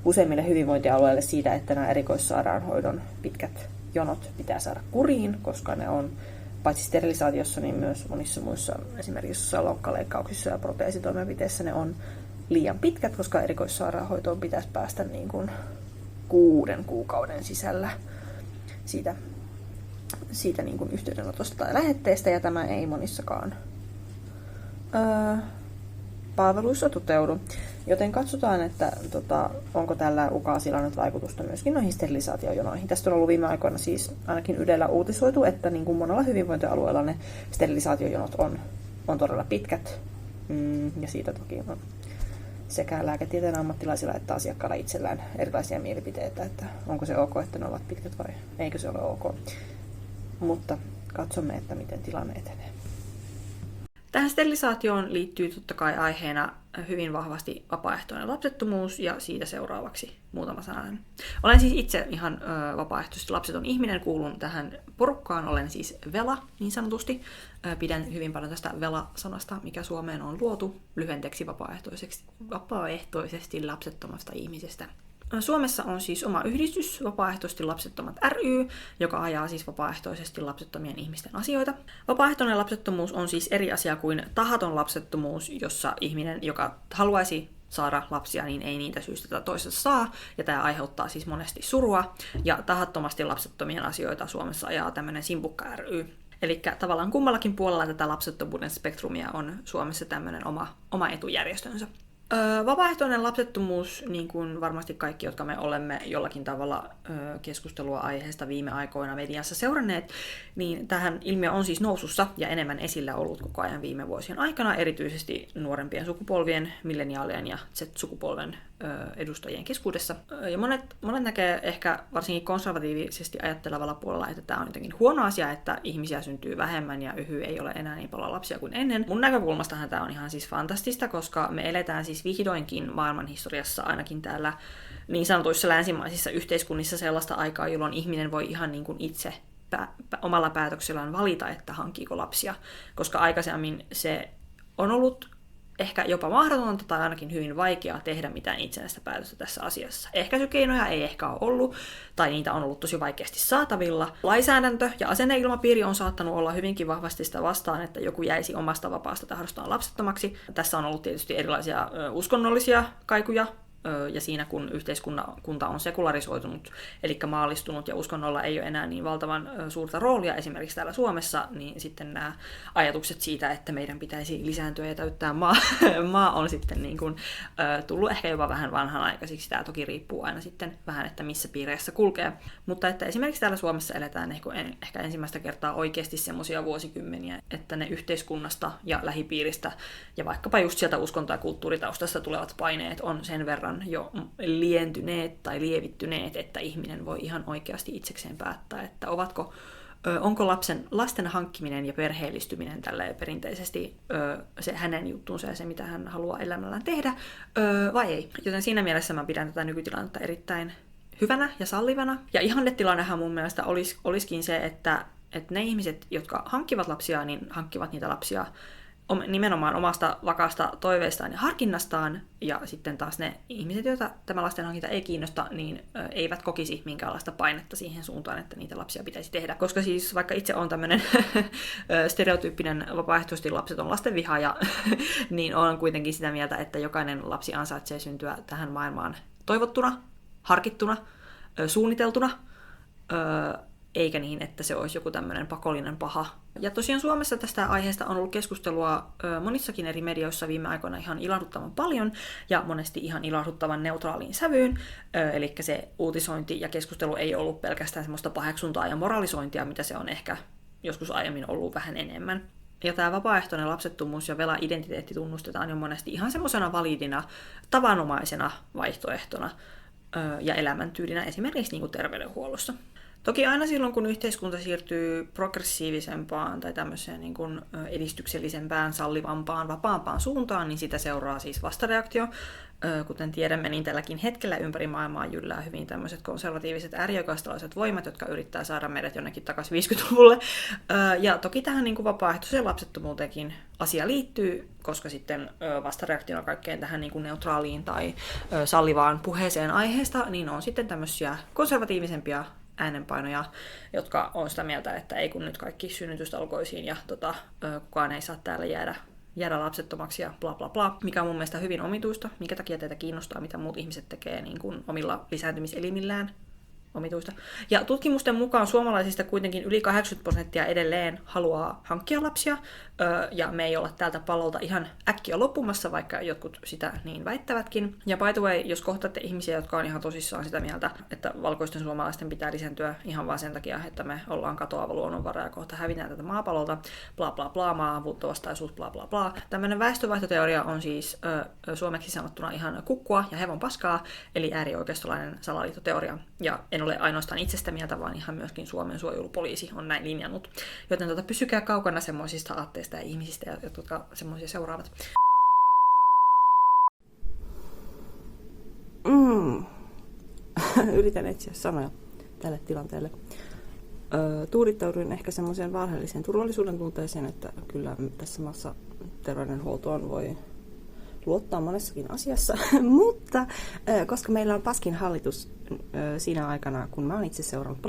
useimmille hyvinvointialueille siitä, että nämä erikoissairaanhoidon pitkät jonot pitää saada kuriin, koska ne on paitsi sterilisaatiossa, niin myös monissa muissa, esimerkiksi lonkkaleikkauksissa ja proteesitoimenpiteissä ne on liian pitkät, koska erikoissairaanhoitoon pitäisi päästä niin kuin 6 kuukauden sisällä siitä niin kuin yhteydenotosta tai lähetteestä, ja tämä ei monissakaan palveluissa toteudu. Joten katsotaan, että onko tällä ukaasilla nyt vaikutusta myöskin noihin sterilisaatiojonoihin. Tästä on ollut viime aikoina siis ainakin Ylellä uutisoitu, että niin kuin monella hyvinvointialueella ne sterilisaatiojonot on todella pitkät. Ja siitä toki on sekä lääketieteen ammattilaisilla että asiakkailla itsellään erilaisia mielipiteitä, että onko se ok, että ne ovat pitkät vai eikö se ole ok. Mutta katsomme, että miten tilanne etenee.
Tähän sterilisaatioon liittyy totta kai aiheena hyvin vahvasti vapaaehtoinen lapsettomuus, ja siitä seuraavaksi muutama sananen. Olen siis itse ihan vapaaehtoisesti lapseton ihminen, kuulun tähän porukkaan, olen siis vela niin sanotusti. Pidän hyvin paljon tästä vela-sanasta, mikä Suomeen on luotu lyhenteeksi vapaaehtoisesti lapsettomasta ihmisestä. Suomessa on siis oma yhdistys, Vapaaehtoisesti lapsettomat ry, joka ajaa siis vapaaehtoisesti lapsettomien ihmisten asioita. Vapaaehtoinen lapsettomuus on siis eri asia kuin tahaton lapsettomuus, jossa ihminen, joka haluaisi saada lapsia, niin ei niitä syystä tai toisesta saa, ja tämä aiheuttaa siis monesti surua, ja tahattomasti lapsettomien asioita Suomessa ajaa tämmöinen Simpukka ry. Eli tavallaan kummallakin puolella tätä lapsettomuuden spektrumia on Suomessa tämmöinen oma etujärjestönsä. Vapaaehtoinen lapsettomuus, niin kuin varmasti kaikki, jotka me olemme jollakin tavalla keskustelua aiheesta viime aikoina mediassa seuranneet, niin tähän ilmiö on siis nousussa ja enemmän esillä ollut koko ajan viime vuosien aikana, erityisesti nuorempien sukupolvien, milleniaalien ja Z-sukupolven edustajien keskuudessa. Ja monet näkee ehkä varsinkin konservatiivisesti ajattelevalla puolella, että tämä on jotenkin huono asia, että ihmisiä syntyy vähemmän ja ei ole enää niin paljon lapsia kuin ennen. Mun näkökulmastahan tämä on ihan siis fantastista, koska me eletään siis vihdoinkin maailmanhistoriassa ainakin täällä niin sanotuissa länsimaisissa yhteiskunnissa sellaista aikaa, jolloin ihminen voi ihan niin kuin itse omalla päätöksellään valita, että hankkiiko lapsia, koska aikaisemmin se on ollut ehkä jopa mahdotonta tai ainakin hyvin vaikeaa tehdä mitään itsenäistä päätöstä tässä asiassa. Ehkäisykeinoja ei ehkä ole ollut, tai niitä on ollut tosi vaikeasti saatavilla. Lainsäädäntö ja asenneilmapiiri on saattanut olla hyvinkin vahvasti sitä vastaan, että joku jäisi omasta vapaasta tahdostaan lapsettomaksi. Tässä on ollut tietysti erilaisia uskonnollisia kaikuja, ja siinä kun yhteiskunta on sekularisoitunut, eli maallistunut ja uskonnolla ei ole enää niin valtavan suurta roolia esimerkiksi täällä Suomessa, niin sitten nämä ajatukset siitä, että meidän pitäisi lisääntyä ja täyttää maa on sitten niin kuin, tullut ehkä jopa vähän vanhanaikaisiksi. Tämä toki riippuu aina sitten vähän, että missä piireissä kulkee. Mutta että esimerkiksi täällä Suomessa eletään ehkä ensimmäistä kertaa oikeasti semmoisia vuosikymmeniä, että ne yhteiskunnasta ja lähipiiristä ja vaikkapa just sieltä uskonto- ja kulttuuritaustasta tulevat paineet on sen verran jo lientyneet tai lievittyneet, että ihminen voi ihan oikeasti itsekseen päättää, että onko lasten hankkiminen ja perheellistyminen tälleen perinteisesti se hänen juttuunsa ja se, mitä hän haluaa elämällään tehdä, vai ei. Joten siinä mielessä mä pidän tätä nykytilannetta erittäin hyvänä ja sallivana. Ja ihannetilannehan mun mielestä olisikin se, että ne ihmiset, jotka hankkivat lapsia, niin hankkivat niitä lapsia nimenomaan omasta vakaasta toiveistaan ja harkinnastaan, ja sitten taas ne ihmiset, joita tämä lasten hankinta ei kiinnosta, niin eivät kokisi minkäänlaista painetta siihen suuntaan, että niitä lapsia pitäisi tehdä. Koska siis vaikka itse on tämmöinen stereotyyppinen vapaaehtoisesti lapseton lastenvihaaja, niin olen kuitenkin sitä mieltä, että jokainen lapsi ansaitsee syntyä tähän maailmaan toivottuna, harkittuna, suunniteltuna, eikä niin, että se olisi joku tämmöinen pakollinen paha. Ja tosiaan Suomessa tästä aiheesta on ollut keskustelua monissakin eri medioissa viime aikoina ihan ilahduttavan paljon, ja monesti ihan ilahduttavan neutraaliin sävyyn. Eli se uutisointi ja keskustelu ei ollut pelkästään semmoista paheksuntaa ja moralisointia, mitä se on ehkä joskus aiemmin ollut vähän enemmän. Ja tämä vapaaehtoinen lapsettomuus ja vela-identiteetti tunnustetaan jo monesti ihan semmoisena validina, tavanomaisena vaihtoehtona ja elämäntyylinä esimerkiksi niin kuin terveydenhuollossa. Toki aina silloin, kun yhteiskunta siirtyy progressiivisempaan tai tämmöiseen niin kuin edistyksellisempään, sallivampaan, vapaampaan suuntaan, niin sitä seuraa siis vastareaktio. Kuten tiedämme, niin tälläkin hetkellä ympäri maailmaa jyllää hyvin tämmöiset konservatiiviset äärioikeistolaiset voimat, jotka yrittää saada meidät jonnekin takaisin 50-luvulle. Ja toki tähän niin kuin vapaaehtoiseen lapsettomuuteenkin asia liittyy, koska sitten vastareaktiona kaikkeen tähän niin kuin neutraaliin tai sallivaan puheeseen aiheesta, niin on sitten tämmöisiä konservatiivisempia äänenpainoja, jotka on sitä mieltä, että ei kun nyt kaikki synnytystalkoisiin ja kukaan ei saa täällä jäädä lapsettomaksi ja bla bla bla, mikä on mun mielestä hyvin omituista, minkä takia teitä kiinnostaa, mitä muut ihmiset tekee niin kuin omilla lisääntymiselimillään. Omituista. Ja tutkimusten mukaan suomalaisista kuitenkin yli 80% edelleen haluaa hankkia lapsia, ja me ei olla tältä pallolta ihan äkkiä loppumassa, vaikka jotkut sitä niin väittävätkin. Ja by the way, jos kohtaatte ihmisiä, jotka on ihan tosissaan sitä mieltä, että valkoisten suomalaisten pitää lisääntyä ihan vaan sen takia, että me ollaan katoava luonnonvara ja kohta hävitään tätä maapallolta, bla bla bla, maahanmuuttovastaisuus, bla bla bla. Tämmöinen väestövaihtoteoria on siis suomeksi sanottuna ihan kukkua ja hevon paskaa, eli äärioikeistolainen salaliittoteoria. Ja en ole ainoastaan itsestä mieltä, vaan ihan myöskin Suomen suojelupoliisi on näin linjannut. Joten pysykää kaukana semmoisista aatteista ja ihmisistä, jotka semmoisia seuraavat.
Yritän etsiä sanoja tälle tilanteelle. Tuudittauduin ehkä semmoiseen valheelliseen turvallisuuden tunteeseen, että kyllä tässä maassa terveydenhuoltoon voi luottaa monessakin asiassa, mutta koska meillä on paskin hallitus siinä aikana, kun mä oon itse seurannut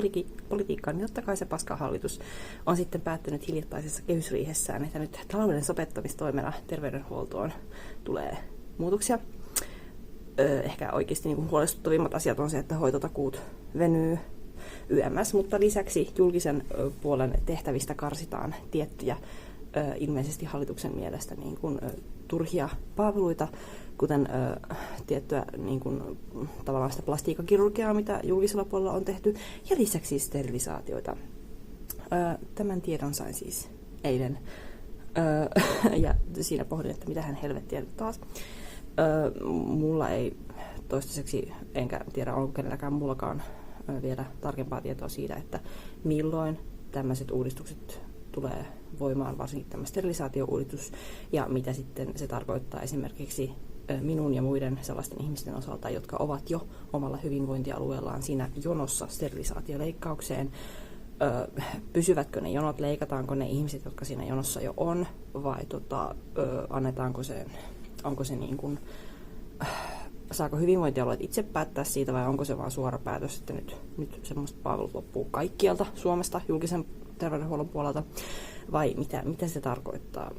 politiikkaa, niin totta kai se paskan hallitus on sitten päättänyt hiljattaisessa kehysriihessään, että nyt talouden sopettamistoimena terveydenhuoltoon tulee muutoksia. Ehkä oikeasti niin kuin huolestuttavimmat asiat on se, että hoitotakuut venyy YMS, mutta lisäksi julkisen puolen tehtävistä karsitaan tiettyjä ilmeisesti hallituksen mielestä niin kuin turhia palveluita, kuten tiettyä niin kuin, tavallaan sitä plastiikkakirurgiaa, mitä julkisella puolella on tehty, ja lisäksi sterilisaatioita. Tämän tiedon sain siis eilen, ja siinä pohdin, että mitähän helvettiä taas. Mulla ei toistaiseksi, enkä tiedä onko kenelläkään mullakaan vielä tarkempaa tietoa siitä, että milloin tämmöiset uudistukset tulee voimaan, varsinkin tämä sterilisaatio-uudistus, ja mitä sitten se tarkoittaa esimerkiksi minun ja muiden sellaisten ihmisten osalta, jotka ovat jo omalla hyvinvointialueellaan siinä jonossa sterilisaatioleikkaukseen. Pysyvätkö ne jonot, leikataanko ne ihmiset, jotka siinä jonossa jo on, vai annetaanko se, onko se niin kuin, saako hyvinvointialueet itse päättää siitä, vai onko se vaan suora päätös, että nyt semmoiset palvelut loppuu kaikkialta Suomesta julkisen terveydenhuollon puolelta, vai mitä se tarkoittaa?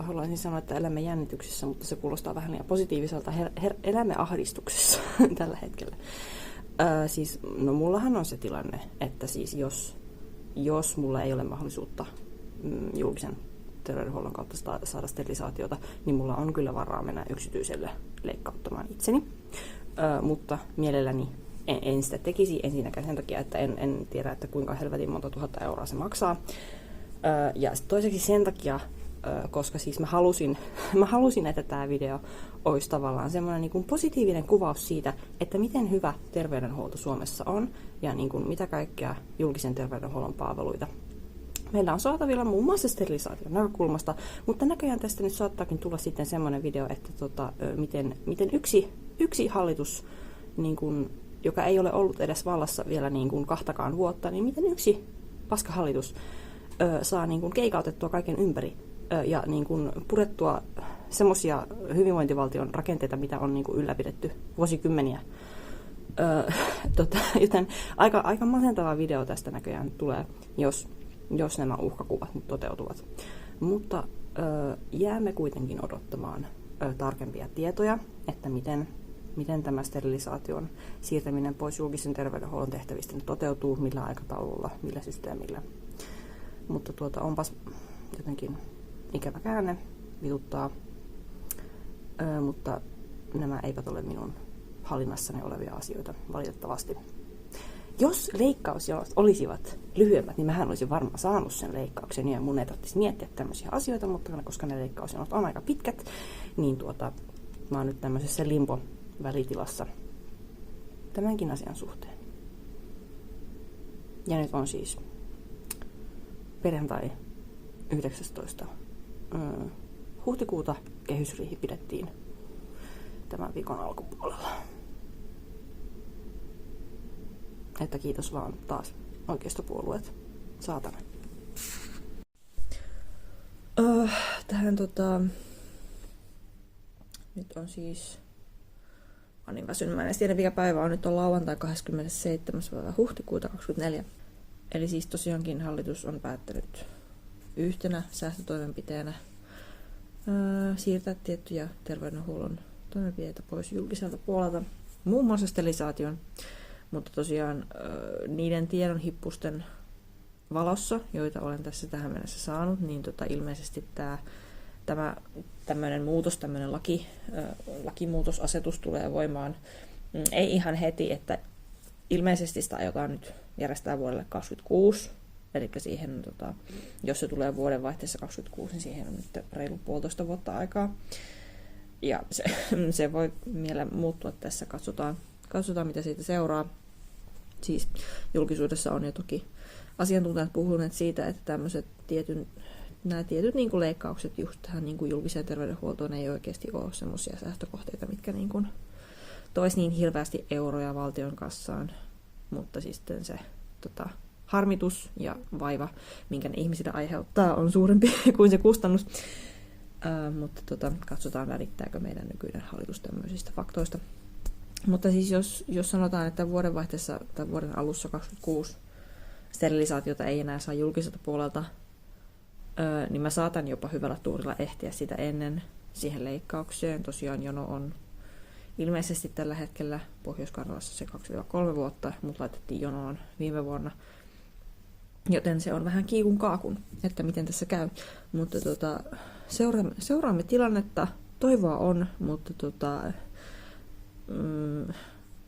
Haluaisin sanoa, että elämme jännityksessä, mutta se kuulostaa vähän liian positiiviselta. Elämme ahdistuksessa tällä hetkellä. Siis, no mullahan on se tilanne, että siis jos mulla ei ole mahdollisuutta julkisen terveydenhuollon kautta saada sterilisaatiota, niin mulla on kyllä varaa mennä yksityiselle leikkauttamaan itseni. Mutta mielelläni en sitä tekisi ensinnäkään sen takia, että en tiedä, että kuinka helvetin monta tuhatta euroa se maksaa. Ja toiseksi sen takia, koska siis mä halusin, että tämä video olisi tavallaan semmoinen niin kuin positiivinen kuvaus siitä, että miten hyvä terveydenhuolto Suomessa on ja niin kuin mitä kaikkea julkisen terveydenhuollon palveluita meillä on saatavilla muun muassa sterilisaation näkökulmasta, mutta näköjään tästä nyt saattaakin tulla sitten semmoinen video, että miten yksi hallitus, niin kuin, joka ei ole ollut edes vallassa vielä niin kuin 2 vuotta, niin miten yksi paskahallitus saa niin kuin keikautettua kaiken ympäri ja niin kuin purettua semmoisia hyvinvointivaltion rakenteita, mitä on niin kuin ylläpidetty vuosikymmeniä. Joten aika masentava video tästä näköjään tulee, jos nämä uhkakuvat nyt toteutuvat. Mutta jäämme kuitenkin odottamaan tarkempia tietoja, että miten tämä sterilisaation siirtäminen pois julkisen terveydenhuollon tehtävistä toteutuu, millä aikataululla, millä systeemillä. Mutta onpas jotenkin ikävä käänne, vituttaa, mutta nämä eivät ole minun hallinnassani olevia asioita valitettavasti. Jos leikkausjonot olisivat lyhyemmät, niin mähän olisin varmaan saanut sen leikkauksen ja mun ei tarvitsisi miettiä tämmöisiä asioita, mutta koska ne leikkausjonot on aika pitkät, niin mä oon nyt tämmöisessä limbo-välitilassa tämänkin asian suhteen. Ja nyt on siis perjantai 19. huhtikuuta kehysriihi pidettiin tämän viikon alkupuolella. Että kiitos vaan taas oikeistopuolueet. Saatana. Tähän nyt on siis... Mä niin väsynyt, mä en tiedä mikä päivä on. Nyt on lauantai 27. huhtikuuta 2024. Eli siis tosiaankin hallitus on päättänyt yhtenä säästötoimenpiteenä siirtää tiettyjä terveydenhuollon toimenpiteitä pois julkiselta puolelta. Muun muassa sterilisaation. Mutta tosiaan niiden tiedonhippusten valossa, joita olen tässä tähän mennessä saanut, niin ilmeisesti tämä tämmöinen muutos, tämmöinen lakimuutosasetus tulee voimaan ei ihan heti, että ilmeisesti sitä aiotaan nyt järjestää vuodelle 2026, eli siihen, jos se tulee vuodenvaihteessa 2026, niin siihen on nyt reilu 1,5 vuotta aikaa. Ja se voi vielä muuttua tässä, katsotaan mitä siitä seuraa. Siis julkisuudessa on jo toki asiantuntijat puhuneet siitä, että tämmöiset nämä tietyt niin kuin leikkaukset just tähän niin kuin julkiseen terveydenhuoltoon ei oikeasti ole semmoisia säästökohteita, mitkä niin kuin toisi niin hirveästi euroja valtion kassaan, mutta siis se harmitus ja vaiva, minkä ne ihmisille aiheuttaa, on suurempi kuin se kustannus. Mutta katsotaan, välittääkö meidän nykyinen hallitus tämmöisistä faktoista. Mutta siis jos sanotaan, että vuodenvaihteessa tai vuoden alussa 2026 sterilisaatiota ei enää saa julkiselta puolelta, niin mä saatan jopa hyvällä tuurilla ehtiä sitä ennen siihen leikkaukseen. Tosiaan jono on ilmeisesti tällä hetkellä Pohjois-Karjalassa se 2-3 vuotta, mutta laitettiin jonoon viime vuonna. Joten se on vähän kiikun kaakun, että miten tässä käy. Mutta seuraamme tilannetta. Toivoa on, mutta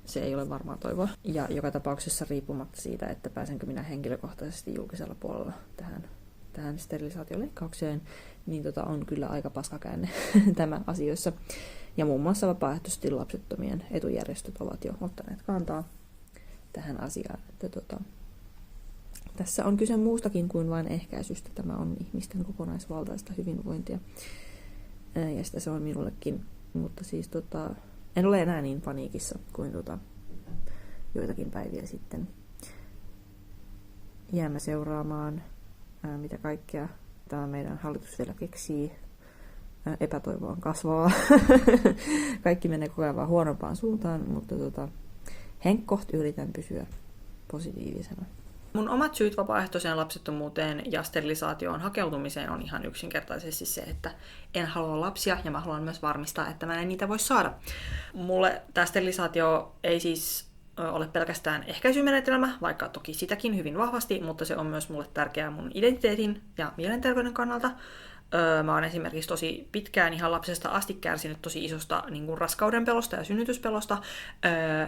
se ei ole varmaan toivoa. Ja joka tapauksessa riippumatta siitä, että pääsenkö minä henkilökohtaisesti julkisella puolella tähän sterilisaatioleikkaukseen, niin on kyllä aika paskakäänne tämä asioissa. Ja muun muassa vapaaehtoisesti lapsettomien etujärjestöt ovat jo ottaneet kantaa tähän asiaan. Että tässä on kyse muustakin kuin vain ehkäisystä. Tämä on ihmisten kokonaisvaltaista hyvinvointia. Ja sitä se on minullekin. Mutta siis en ole enää niin paniikissa kuin joitakin päiviä sitten. Jäämme seuraamaan, mitä kaikkea tämä meidän hallitus vielä keksii. Epätoivo on kasvavaa. Kaikki menee koko ajan vaan huonompaan suuntaan, mutta henkkoht yritän pysyä positiivisena.
Mun omat syyt vapaaehtoiseen lapsettomuuteen ja sterilisaatioon hakeutumiseen on ihan yksinkertaisesti se, että en halua lapsia ja mä haluan myös varmistaa, että mä en niitä voi saada. Mulle tämä sterilisaatio ei siis ole pelkästään ehkäisymenetelmä, vaikka toki sitäkin hyvin vahvasti, mutta se on myös mulle tärkeää mun identiteetin ja mielenterveyden kannalta. Mä oon esimerkiksi tosi pitkään ihan lapsesta asti kärsinyt tosi isosta niin kuin raskauden pelosta ja synnytyspelosta,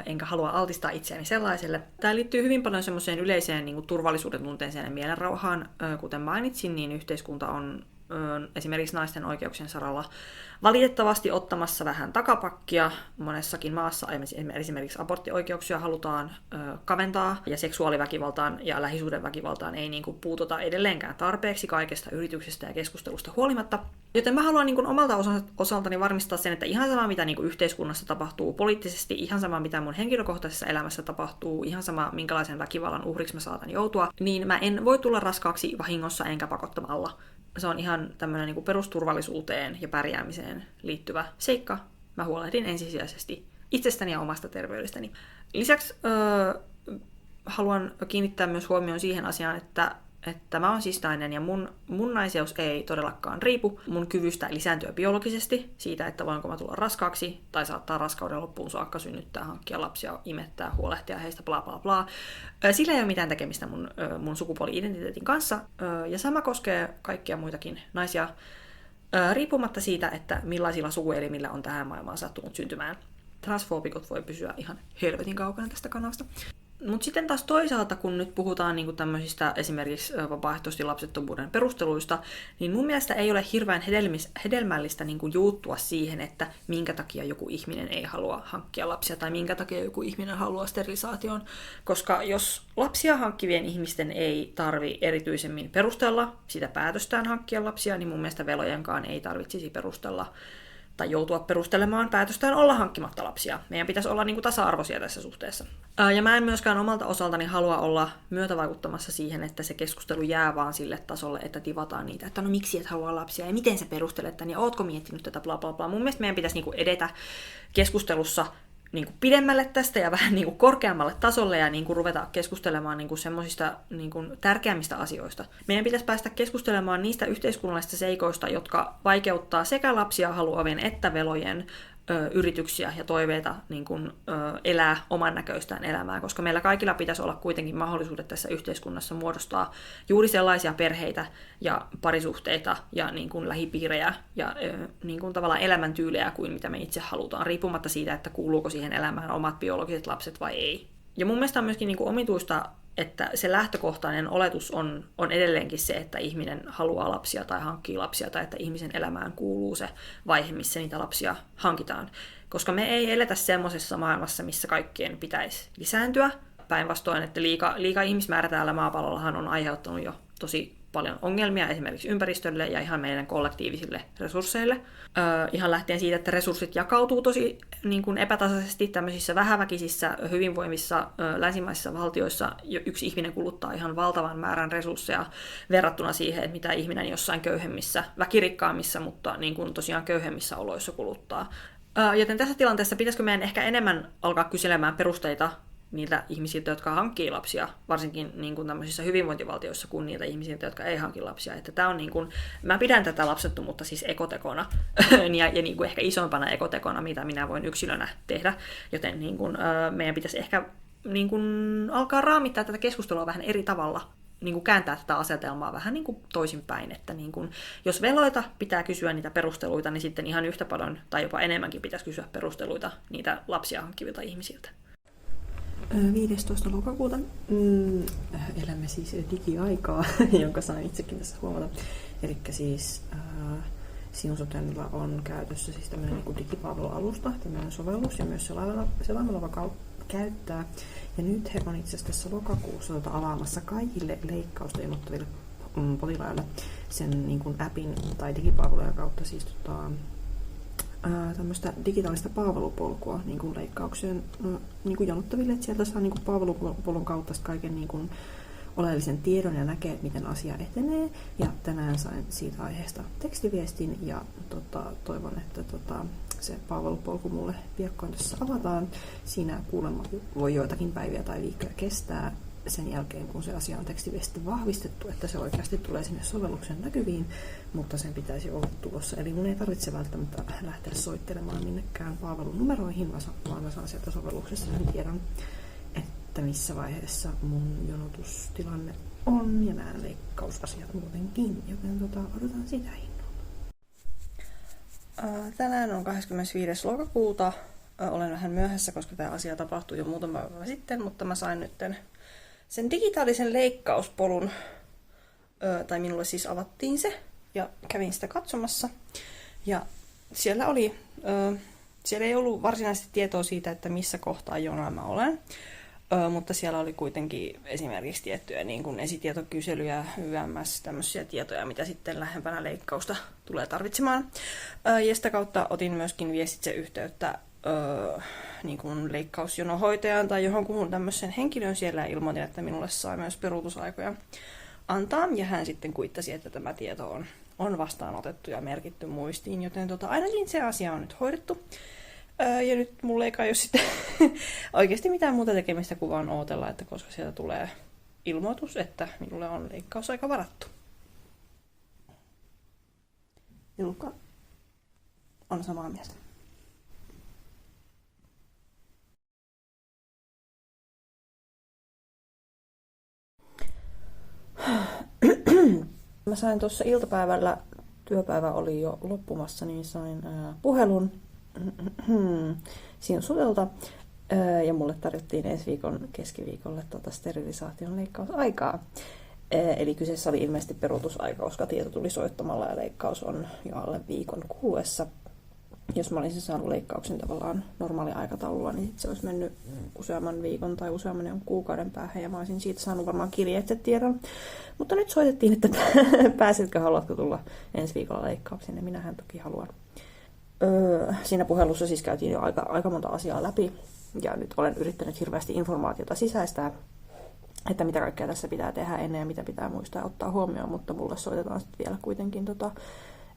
enkä halua altistaa itseäni sellaiselle. Tämä liittyy hyvin paljon semmoiseen yleiseen niin kuin turvallisuuden tunteeseen ja mielenrauhaan. Kuten mainitsin, niin yhteiskunta on esimerkiksi naisten oikeuksien saralla valitettavasti ottamassa vähän takapakkia. Monessakin maassa esimerkiksi aborttioikeuksia halutaan kaventaa, ja seksuaaliväkivaltaan ja lähisuhdeväkivaltaan ei puututa edelleenkään tarpeeksi kaikesta yrityksestä ja keskustelusta huolimatta. Joten mä haluan omalta osaltani varmistaa sen, että ihan sama mitä yhteiskunnassa tapahtuu poliittisesti, ihan sama mitä mun henkilökohtaisessa elämässä tapahtuu, ihan sama minkälaisen väkivallan uhriksi mä saatan joutua, niin mä en voi tulla raskaaksi vahingossa enkä pakottamalla. Se on ihan tämmöinen perusturvallisuuteen ja pärjäämiseen liittyvä seikka. Mä huolehdin ensisijaisesti itsestäni ja omasta terveydestäni. Lisäksi haluan kiinnittää myös huomioon siihen asiaan, että että mä oon siis nainen ja mun naiseus ei todellakaan riipu mun kyvystä lisääntyä biologisesti, siitä, että voinko mä tulla raskaaksi tai saattaa raskauden loppuun saakka, synnyttää, hankkia lapsia, imettää, huolehtia heistä, bla bla bla. Sillä ei ole mitään tekemistä mun sukupuoli-identiteetin kanssa, ja sama koskee kaikkia muitakin naisia, riippumatta siitä, että millaisilla sukuelimillä on tähän maailmaan sattunut syntymään. Transfoobikot voi pysyä ihan helvetin kaukana tästä kanavasta. Mutta sitten taas toisaalta, kun nyt puhutaan niinku tämmöisistä esimerkiksi vapaaehtoisesti lapsettomuuden perusteluista, niin mun mielestä ei ole hirveän hedelmällistä niinku juuttua siihen, että minkä takia joku ihminen ei halua hankkia lapsia tai minkä takia joku ihminen haluaa sterilisaation. Koska jos lapsia hankkivien ihmisten ei tarvi erityisemmin perustella sitä päätöstään hankkia lapsia, niin mun mielestä velojenkaan ei tarvitsisi perustella tai joutua perustelemaan päätöstään olla hankkimatta lapsia. Meidän pitäisi olla niin kuin tasa-arvoisia tässä suhteessa. Ja mä en myöskään omalta osaltani halua olla myötävaikuttamassa siihen, että se keskustelu jää vaan sille tasolle, että tivataan niitä, että no miksi et halua lapsia ja miten sä perustelet tämän ja ootko miettinyt tätä bla bla bla. Mun mielestä meidän pitäisi niin kuin edetä keskustelussa niin kuin pidemmälle tästä ja vähän niin kuin korkeammalle tasolle ja niin kuin ruveta keskustelemaan niin kuin semmoisista niin kuin tärkeämmistä asioista. Meidän pitäisi päästä keskustelemaan niistä yhteiskunnallisista seikoista, jotka vaikeuttaa sekä lapsia haluavien että velojen yrityksiä ja toiveita niin kuin, elää oman näköistään elämää, koska meillä kaikilla pitäisi olla kuitenkin mahdollisuudet tässä yhteiskunnassa muodostaa juuri sellaisia perheitä ja parisuhteita ja niin kuin, lähipiirejä ja niin kuin, tavallaan elämäntyylejä kuin mitä me itse halutaan, riippumatta siitä, että kuuluuko siihen elämään omat biologiset lapset vai ei. Ja mun mielestä on myöskin niin kuin, omituista, että se lähtökohtainen oletus on edelleenkin se, että ihminen haluaa lapsia tai hankkii lapsia, tai että ihmisen elämään kuuluu se vaihe, missä niitä lapsia hankitaan. Koska me ei eletä semmoisessa maailmassa, missä kaikkien pitäisi lisääntyä. Päinvastoin, että liika ihmismäärä täällä maapallollahan on aiheuttanut jo tosi paljon ongelmia esimerkiksi ympäristölle ja ihan meidän kollektiivisille resursseille. Ihan lähtien siitä, että resurssit jakautuu tosi niin kuin epätasaisesti tämmöisissä vähäväkisissä, hyvinvoimissa länsimaisissa valtioissa. Yksi ihminen kuluttaa ihan valtavan määrän resursseja verrattuna siihen, että mitä ihminen jossain köyhemmissä, väkirikkaammissa, mutta niin kuin tosiaan köyhemmissä oloissa kuluttaa. Joten tässä tilanteessa pitäisikö meidän ehkä enemmän alkaa kyselemään perusteita niiltä ihmisiltä, jotka hankkii lapsia, varsinkin niin kuin tämmöisissä hyvinvointivaltioissa, kuin niiltä ihmisiltä, jotka ei hankki lapsia. Että tämä on niin kuin, mä pidän tätä lapsettomuutta siis ekotekona ja niin kuin ehkä isompana ekotekona, mitä minä voin yksilönä tehdä. Joten niin kuin, meidän pitäisi ehkä niin kuin, alkaa raamittaa tätä keskustelua vähän eri tavalla, niin kuin kääntää tätä asetelmaa vähän niin kuin toisinpäin. Että niin kuin, jos veloita pitää kysyä niitä perusteluita, niin sitten ihan yhtä paljon tai jopa enemmänkin pitäisi kysyä perusteluita niitä lapsia hankkivilta ihmisiltä.
15. lokakuuta elämme siis digiaikaa, jonka sain itsekin tässä huomata. Eli siis Sinusotendilla on käytössä siis tämmöinen niin digipalvelualusta, tämmöinen sovellus, ja myös selaimella voi käyttää. Ja nyt he on itse asiassa tässä lokakuussa avaamassa kaikille leikkausta ilmoittaville potilaille sen niin kuin appin tai digipalvelujen kautta siis tämmöistä digitaalista palvelupolkua niin kuin leikkaukseen niin kuin jonottaville, että sieltä saa niin kuin palvelupolun kautta kaiken niin kuin oleellisen tiedon ja näkee, miten asia etenee. Ja tänään sain siitä aiheesta tekstiviestin ja toivon, että se palvelupolku mulle piakkoin tässä avataan. Siinä kuulemma voi joitakin päiviä tai viikkoja kestää sen jälkeen, kun se asia on tekstiviesti vahvistettu, että se oikeasti tulee sinne sovelluksen näkyviin, mutta sen pitäisi olla tulossa. Eli mun ei tarvitse välttämättä lähteä soittelemaan minnekään palvelunumeroihin, vaan mä saan sieltä sovelluksessa sen tiedon, että missä vaiheessa mun jonotustilanne on ja nämä leikkausasiat muutenkin, joten odotan sitä innolla.
Tänään on 25. lokakuuta. Olen vähän myöhässä, koska tämä asia tapahtui jo muutama päivä sitten, mutta mä sain nyt sen digitaalisen leikkauspolun, tai minulle siis avattiin se, ja kävin sitä katsomassa. Ja siellä ei ollut varsinaisesti tietoa siitä, että missä kohtaa jonoa mä olen, mutta siellä oli kuitenkin esimerkiksi tiettyjä niin kuin esitietokyselyjä, YMS, tämmöisiä tietoja, mitä sitten lähempänä leikkausta tulee tarvitsemaan. Ja sitä kautta otin myöskin viestitse yhteyttä niin kuin leikkausjonohoitajan tai johonkuhun tämmöisen henkilön siellä ja ilmoitin, että minulle saa myös peruutusaikoja antaa. Ja hän sitten kuittasi, että tämä tieto on vastaanotettu ja merkitty muistiin, joten ainakin se asia on nyt hoidettu. Ja nyt mulla ei kai ole sitten oikeasti mitään muuta tekemistä kuin vaan ootella, että koska sieltä tulee
ilmoitus, että minulle on leikkausaika varattu.
Julkka on samaa mieltä. Mä sain tuossa iltapäivällä, työpäivä oli jo loppumassa, niin sain puhelun Sinsutelta. Ja mulle tarjottiin ensi viikon keskiviikolle sterilisaation leikkausaikaa. Eli kyseessä oli ilmeisesti peruutusaika, koska tieto tuli soittamalla ja leikkaus on jo alle viikon kuluessa. Jos mä olisin saanut leikkauksen tavallaan normaalia aikataulua, niin se olisi mennyt useamman viikon tai useamman kuukauden päähän ja mä olisin siitä saanut varmaan kirjeitse tiedon. Mutta nyt soitettiin, että pääsetkö, haluatko tulla ensi viikolla leikkaukseen, ja minähän toki haluan. Siinä puhelussa siis käytiin jo aika monta asiaa läpi, ja nyt olen yrittänyt hirveästi informaatiota sisäistää, että mitä kaikkea tässä pitää tehdä ennen ja mitä pitää muistaa ottaa huomioon, mutta mulle soitetaan sitten vielä kuitenkin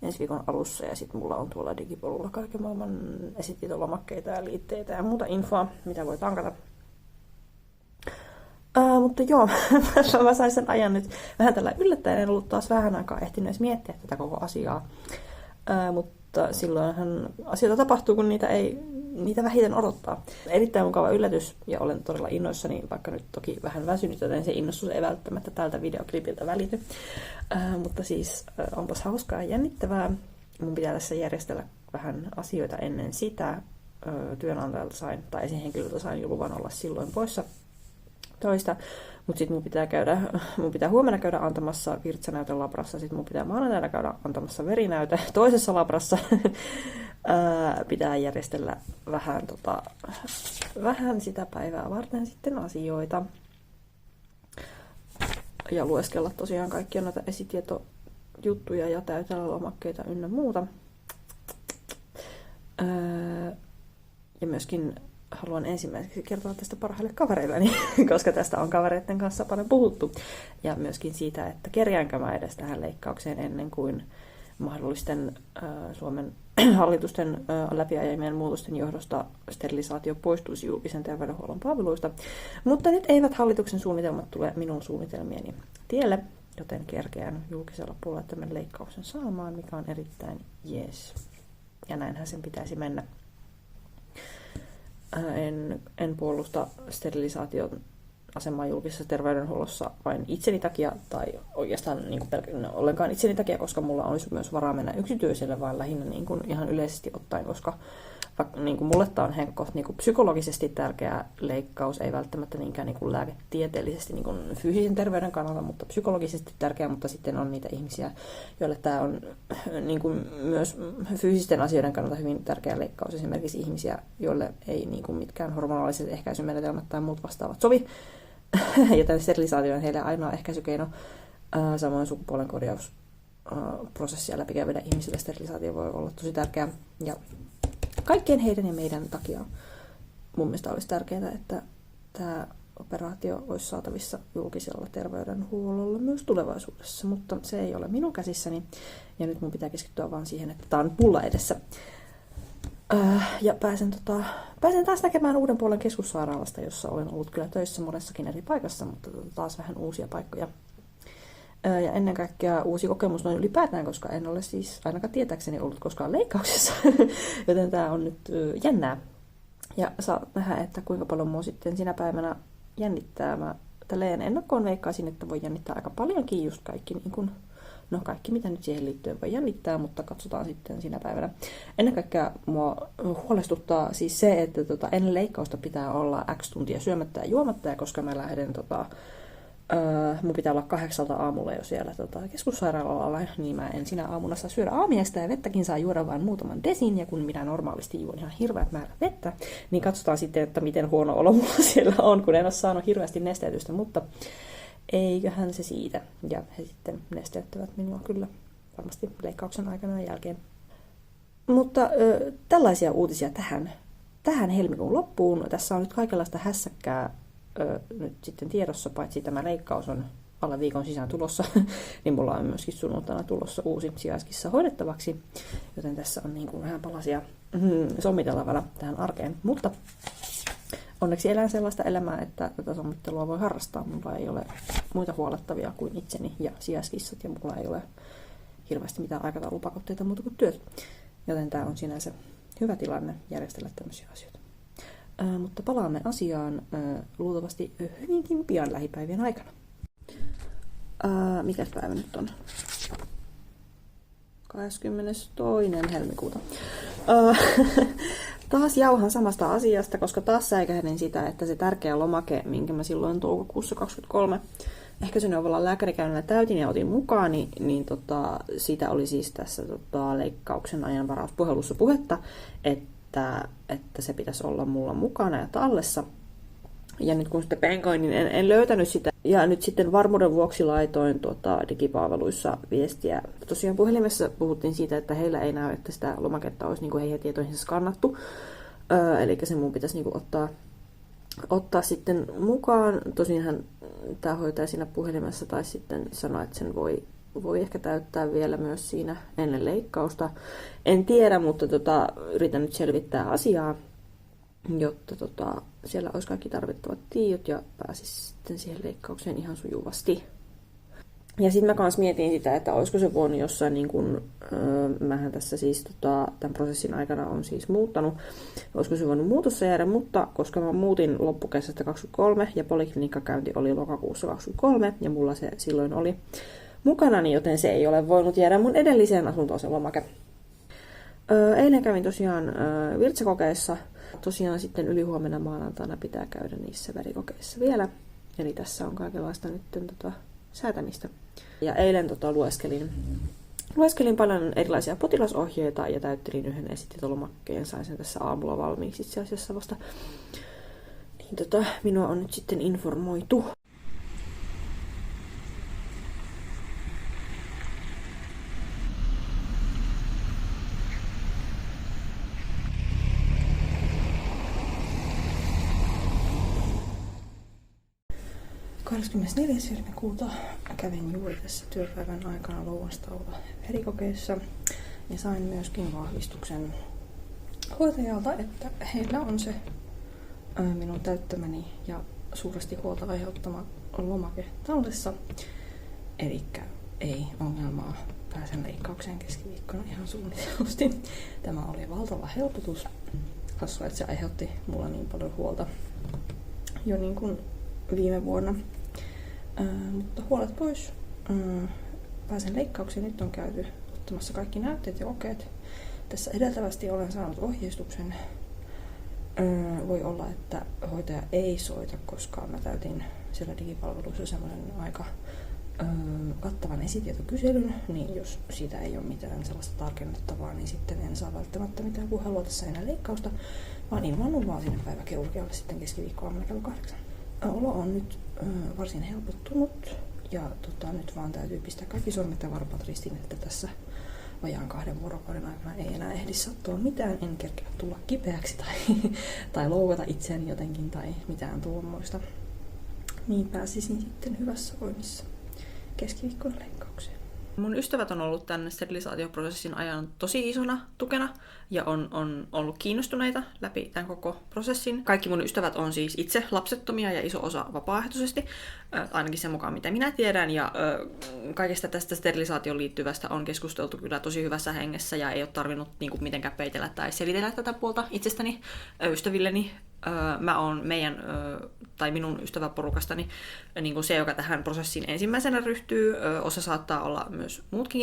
ensi viikon alussa, ja sitten mulla on tuolla digipolulla kaiken maailman esitietolomakkeita ja liitteitä ja muuta infoa, mitä voi tankata. Mutta joo, mä sain sen ajan nyt vähän tällä yllättäen, en ollut taas vähän aikaa ehtinyt edes miettiä tätä koko asiaa. Mutta silloinhan asioita tapahtuu, kun niitä vähiten odottaa. Erittäin mukava yllätys, ja olen todella innoissani, vaikka nyt toki vähän väsynyt, joten se innostus ei välttämättä tältä videoklipiltä välity. Mutta siis onpas hauskaa ja jännittävää. Mun pitää tässä järjestellä vähän asioita ennen sitä. Työnantajalta sain, tai esihenkilöltä sain jo luvan olla silloin poissa toista. Mutta sitten mun pitää huomenna käydä antamassa virtsanäyte labrassa, sitten mun pitää maanantaina käydä antamassa verinäyte toisessa labrassa. Pitää järjestellä vähän sitä päivää varten sitten asioita. Ja lueskella tosiaan kaikkia noita esitietojuttuja ja täytellä lomakkeita ynnä muuta. Ja myöskin haluan ensimmäiseksi kertoa tästä parhaille kavereilleni, koska tästä on kavereiden kanssa paljon puhuttu. Ja myöskin siitä, että kerjäänkö mä edes tähän leikkaukseen ennen kuin mahdollisten Suomen hallitusten läpiajamien muutosten johdosta sterilisaatio poistuisi julkisen terveydenhuollon palveluista. Mutta nyt eivät hallituksen suunnitelmat tule minun suunnitelmieni tielle, joten kerkeän julkisella puolella tämän leikkauksen saamaan, mikä on erittäin jees. Ja näinhän sen pitäisi mennä. En puolusta sterilisaation asemaa julkisessa terveydenhuollossa vain itseni takia, tai oikeastaan ollenkaan itseni takia, koska mulla olisi myös varaa mennä yksityiselle, vaan lähinnä ihan yleisesti ottaen, koska mulle tämä on henkko psykologisesti tärkeä leikkaus, ei välttämättä niinkään lääketieteellisesti fyysisen terveyden kannalta, mutta psykologisesti tärkeä, mutta sitten on niitä ihmisiä, joille tämä on myös fyysisten asioiden kannalta hyvin tärkeä leikkaus, esimerkiksi ihmisiä, joille ei mitkään hormonaaliset ehkäisymenetelmät tai muut vastaavat sovi, joten sterilisaatio on heille ainoa ehkäisykeino. Samoin sukupuolen korjausprosessia läpikäyville ihmisille sterilisaatio voi olla tosi tärkeä, ja kaikkien heidän ja meidän takia mun mielestä olisi tärkeää, että tämä operaatio olisi saatavissa julkisella terveydenhuollolla myös tulevaisuudessa, mutta se ei ole minun käsissäni, ja nyt mun pitää keskittyä vaan siihen, että tämä on mulla edessä. Ja pääsen taas näkemään uuden puolen keskussairaalasta, jossa olen ollut kyllä töissä monessakin eri paikassa, mutta taas vähän uusia paikkoja. Ja ennen kaikkea uusi kokemus noin ylipäätään, koska en ole siis ainakaan tietääkseni ollut koskaan leikkauksessa, joten tämä on nyt jännää. Ja saat nähdä, että kuinka paljon mua sitten sinä päivänä jännittää. Mä tälleen ennakkoon veikkaisin, että voi jännittää aika paljonkin just kaikki mitä nyt siihen liittyen voi jännittää, mutta katsotaan sitten sinä päivänä. Ennen kaikkea mua huolestuttaa siis se, että ennen leikkausta pitää olla X tuntia syömättä ja juomatta, ja koska mä lähden mun pitää olla 8 aamulla jo siellä keskussairaalalla, niin mä en sinä aamuna saa syödä aamiaista, ja vettäkin saa juoda vain muutaman desin, ja kun minä normaalisti juon ihan hirveät määrät vettä, niin katsotaan sitten, että miten huono olo mulla siellä on, kun en ole saanut hirveästi nesteytystä, mutta eiköhän se siitä. Ja he sitten nesteyttävät minua kyllä varmasti leikkauksen aikana ja jälkeen. Mutta tällaisia uutisia tähän helmikuun loppuun. Tässä on nyt kaikenlaista hässäkkää nyt sitten tiedossa, paitsi tämä leikkaus on alle viikon sisään tulossa, niin mulla on myöskin sunnuntaina tulossa uusi sijaiskissa hoidettavaksi, joten tässä on vähän palasia sommiteltavana tähän arkeen. Mutta Onneksi elän sellaista elämää, että tätä sommittelua voi harrastaa. Mulla ei ole muita huolettavia kuin itseni ja sijaiskissat, ja mulla ei ole hirveästi mitään aikataulupakotteita muuta kuin työt. Joten tämä on sinänsä hyvä tilanne järjestellä tämmöisiä asioita. Mutta palaamme asiaan luultavasti hyvinkin pian lähipäivien aikana. Mikäs päivä nyt on? 22. helmikuuta. Taas jauhan samasta asiasta, koska taas säikähdin sitä, että se tärkeä lomake, minkä mä silloin toukokuussa 23 ehkäisyneuvonnan lääkärikäynnillä täytin ja otin mukaan, niin siitä oli siis tässä leikkauksen ajanvarauspuhelussa puhetta, että se pitäisi olla mulla mukana ja tallessa. Ja nyt kun sitten penkoin, niin en löytänyt sitä. Ja nyt sitten varmuuden vuoksi laitoin digipalveluissa viestiä. Tosiaan puhelimessa puhuttiin siitä, että heillä ei näy, että sitä lomaketta olisi niin kuin heidän tietoihinsa skannattu. Eli se mun pitäisi niin kuin ottaa sitten mukaan. Tosinhan tämä hoitaja siinä puhelimessa tai sitten sanoi, että sen voi ehkä täyttää vielä myös siinä ennen leikkausta. En tiedä, mutta yritän nyt selvittää asiaa, jotta siellä olisi kaikki tarvittavat tiedot ja pääsisi sitten siihen leikkaukseen ihan sujuvasti. Ja sitten mä kans mietin sitä, että olisiko se voinut jossain, niin kun, mähän tässä siis tämän prosessin aikana on siis muuttanut, olisiko se voinut muutossa jäädä, mutta koska mä muutin loppukesästä 23 ja poliklinikkakäynti oli lokakuussa 23 ja mulla se silloin oli mukana, niin joten se ei ole voinut jäädä mun edelliseen asuntoon se lomake. Eilen kävin tosiaan virtsakokeissa. Tosiaan sitten ylihuomenna maanantaina pitää käydä niissä verikokeissa vielä. Eli tässä on kaikenlaista nyt säätämistä. Ja eilen lueskelin paljon erilaisia potilasohjeita ja täyttelin yhden esitetietolomakkeen. Sain sen tässä aamulla valmiiksi itse asiassa vasta. Niin minua on nyt sitten informoitu. helmikuuta kävin juuri tässä työpäivän aikana lounastauolla verikokeissa ja sain myöskin vahvistuksen hoitajalta, että heillä on se minun täyttämäni ja suuresti huolta aiheuttama lomake tallessa. Elikkä ei ongelmaa, pääsen leikkaukseen keskiviikkona ihan suunnitellusti. Tämä oli valtava helpotus. Hassua, että se aiheutti mulla niin paljon huolta jo niin kuin viime vuonna. Mutta huolet pois. Pääsen leikkaukseen. Nyt on käyty ottamassa kaikki näytteet ja kokeet. Tässä edeltävästi olen saanut ohjeistuksen. Voi olla, että hoitaja ei soita, koska mä täytin siellä digipalveluissa semmoinen aika kattavan esitietokyselyn, niin jos siitä ei ole mitään sellaista tarkennettavaa, niin sitten en saa välttämättä mitään puhelua tässä enää leikkausta, vaan ilmaannun vaan sinne päiväkirurgialle sitten keskiviikkoaamuna kello 8. Olo on nyt varsin helpottunut ja nyt vaan täytyy pistää kaikki sormet ja varpaat ristiin, että tässä vajaan 2 vuorokauden aikana ei enää ehdi sattua mitään, en kerkeä tulla kipeäksi tai loukata itseäni jotenkin tai mitään tuommoista. Niin pääsisin sitten hyvässä voimissa keskiviikkona leikkaukseen.
Mun ystävät on ollut tämän sterilisaatioprosessin ajan tosi isona tukena ja on ollut kiinnostuneita läpi tämän koko prosessin. Kaikki mun ystävät on siis itse lapsettomia ja iso osa vapaaehtoisesti, ainakin sen mukaan mitä minä tiedän. Ja kaikesta tästä sterilisaatioon liittyvästä on keskusteltu kyllä tosi hyvässä hengessä ja ei ole tarvinnut mitenkään peitellä tai selitellä tätä puolta itsestäni ystävilleni. Mä oon minun ystäväporukastani niin kuin se, joka tähän prosessiin ensimmäisenä ryhtyy. Osa saattaa olla myös muut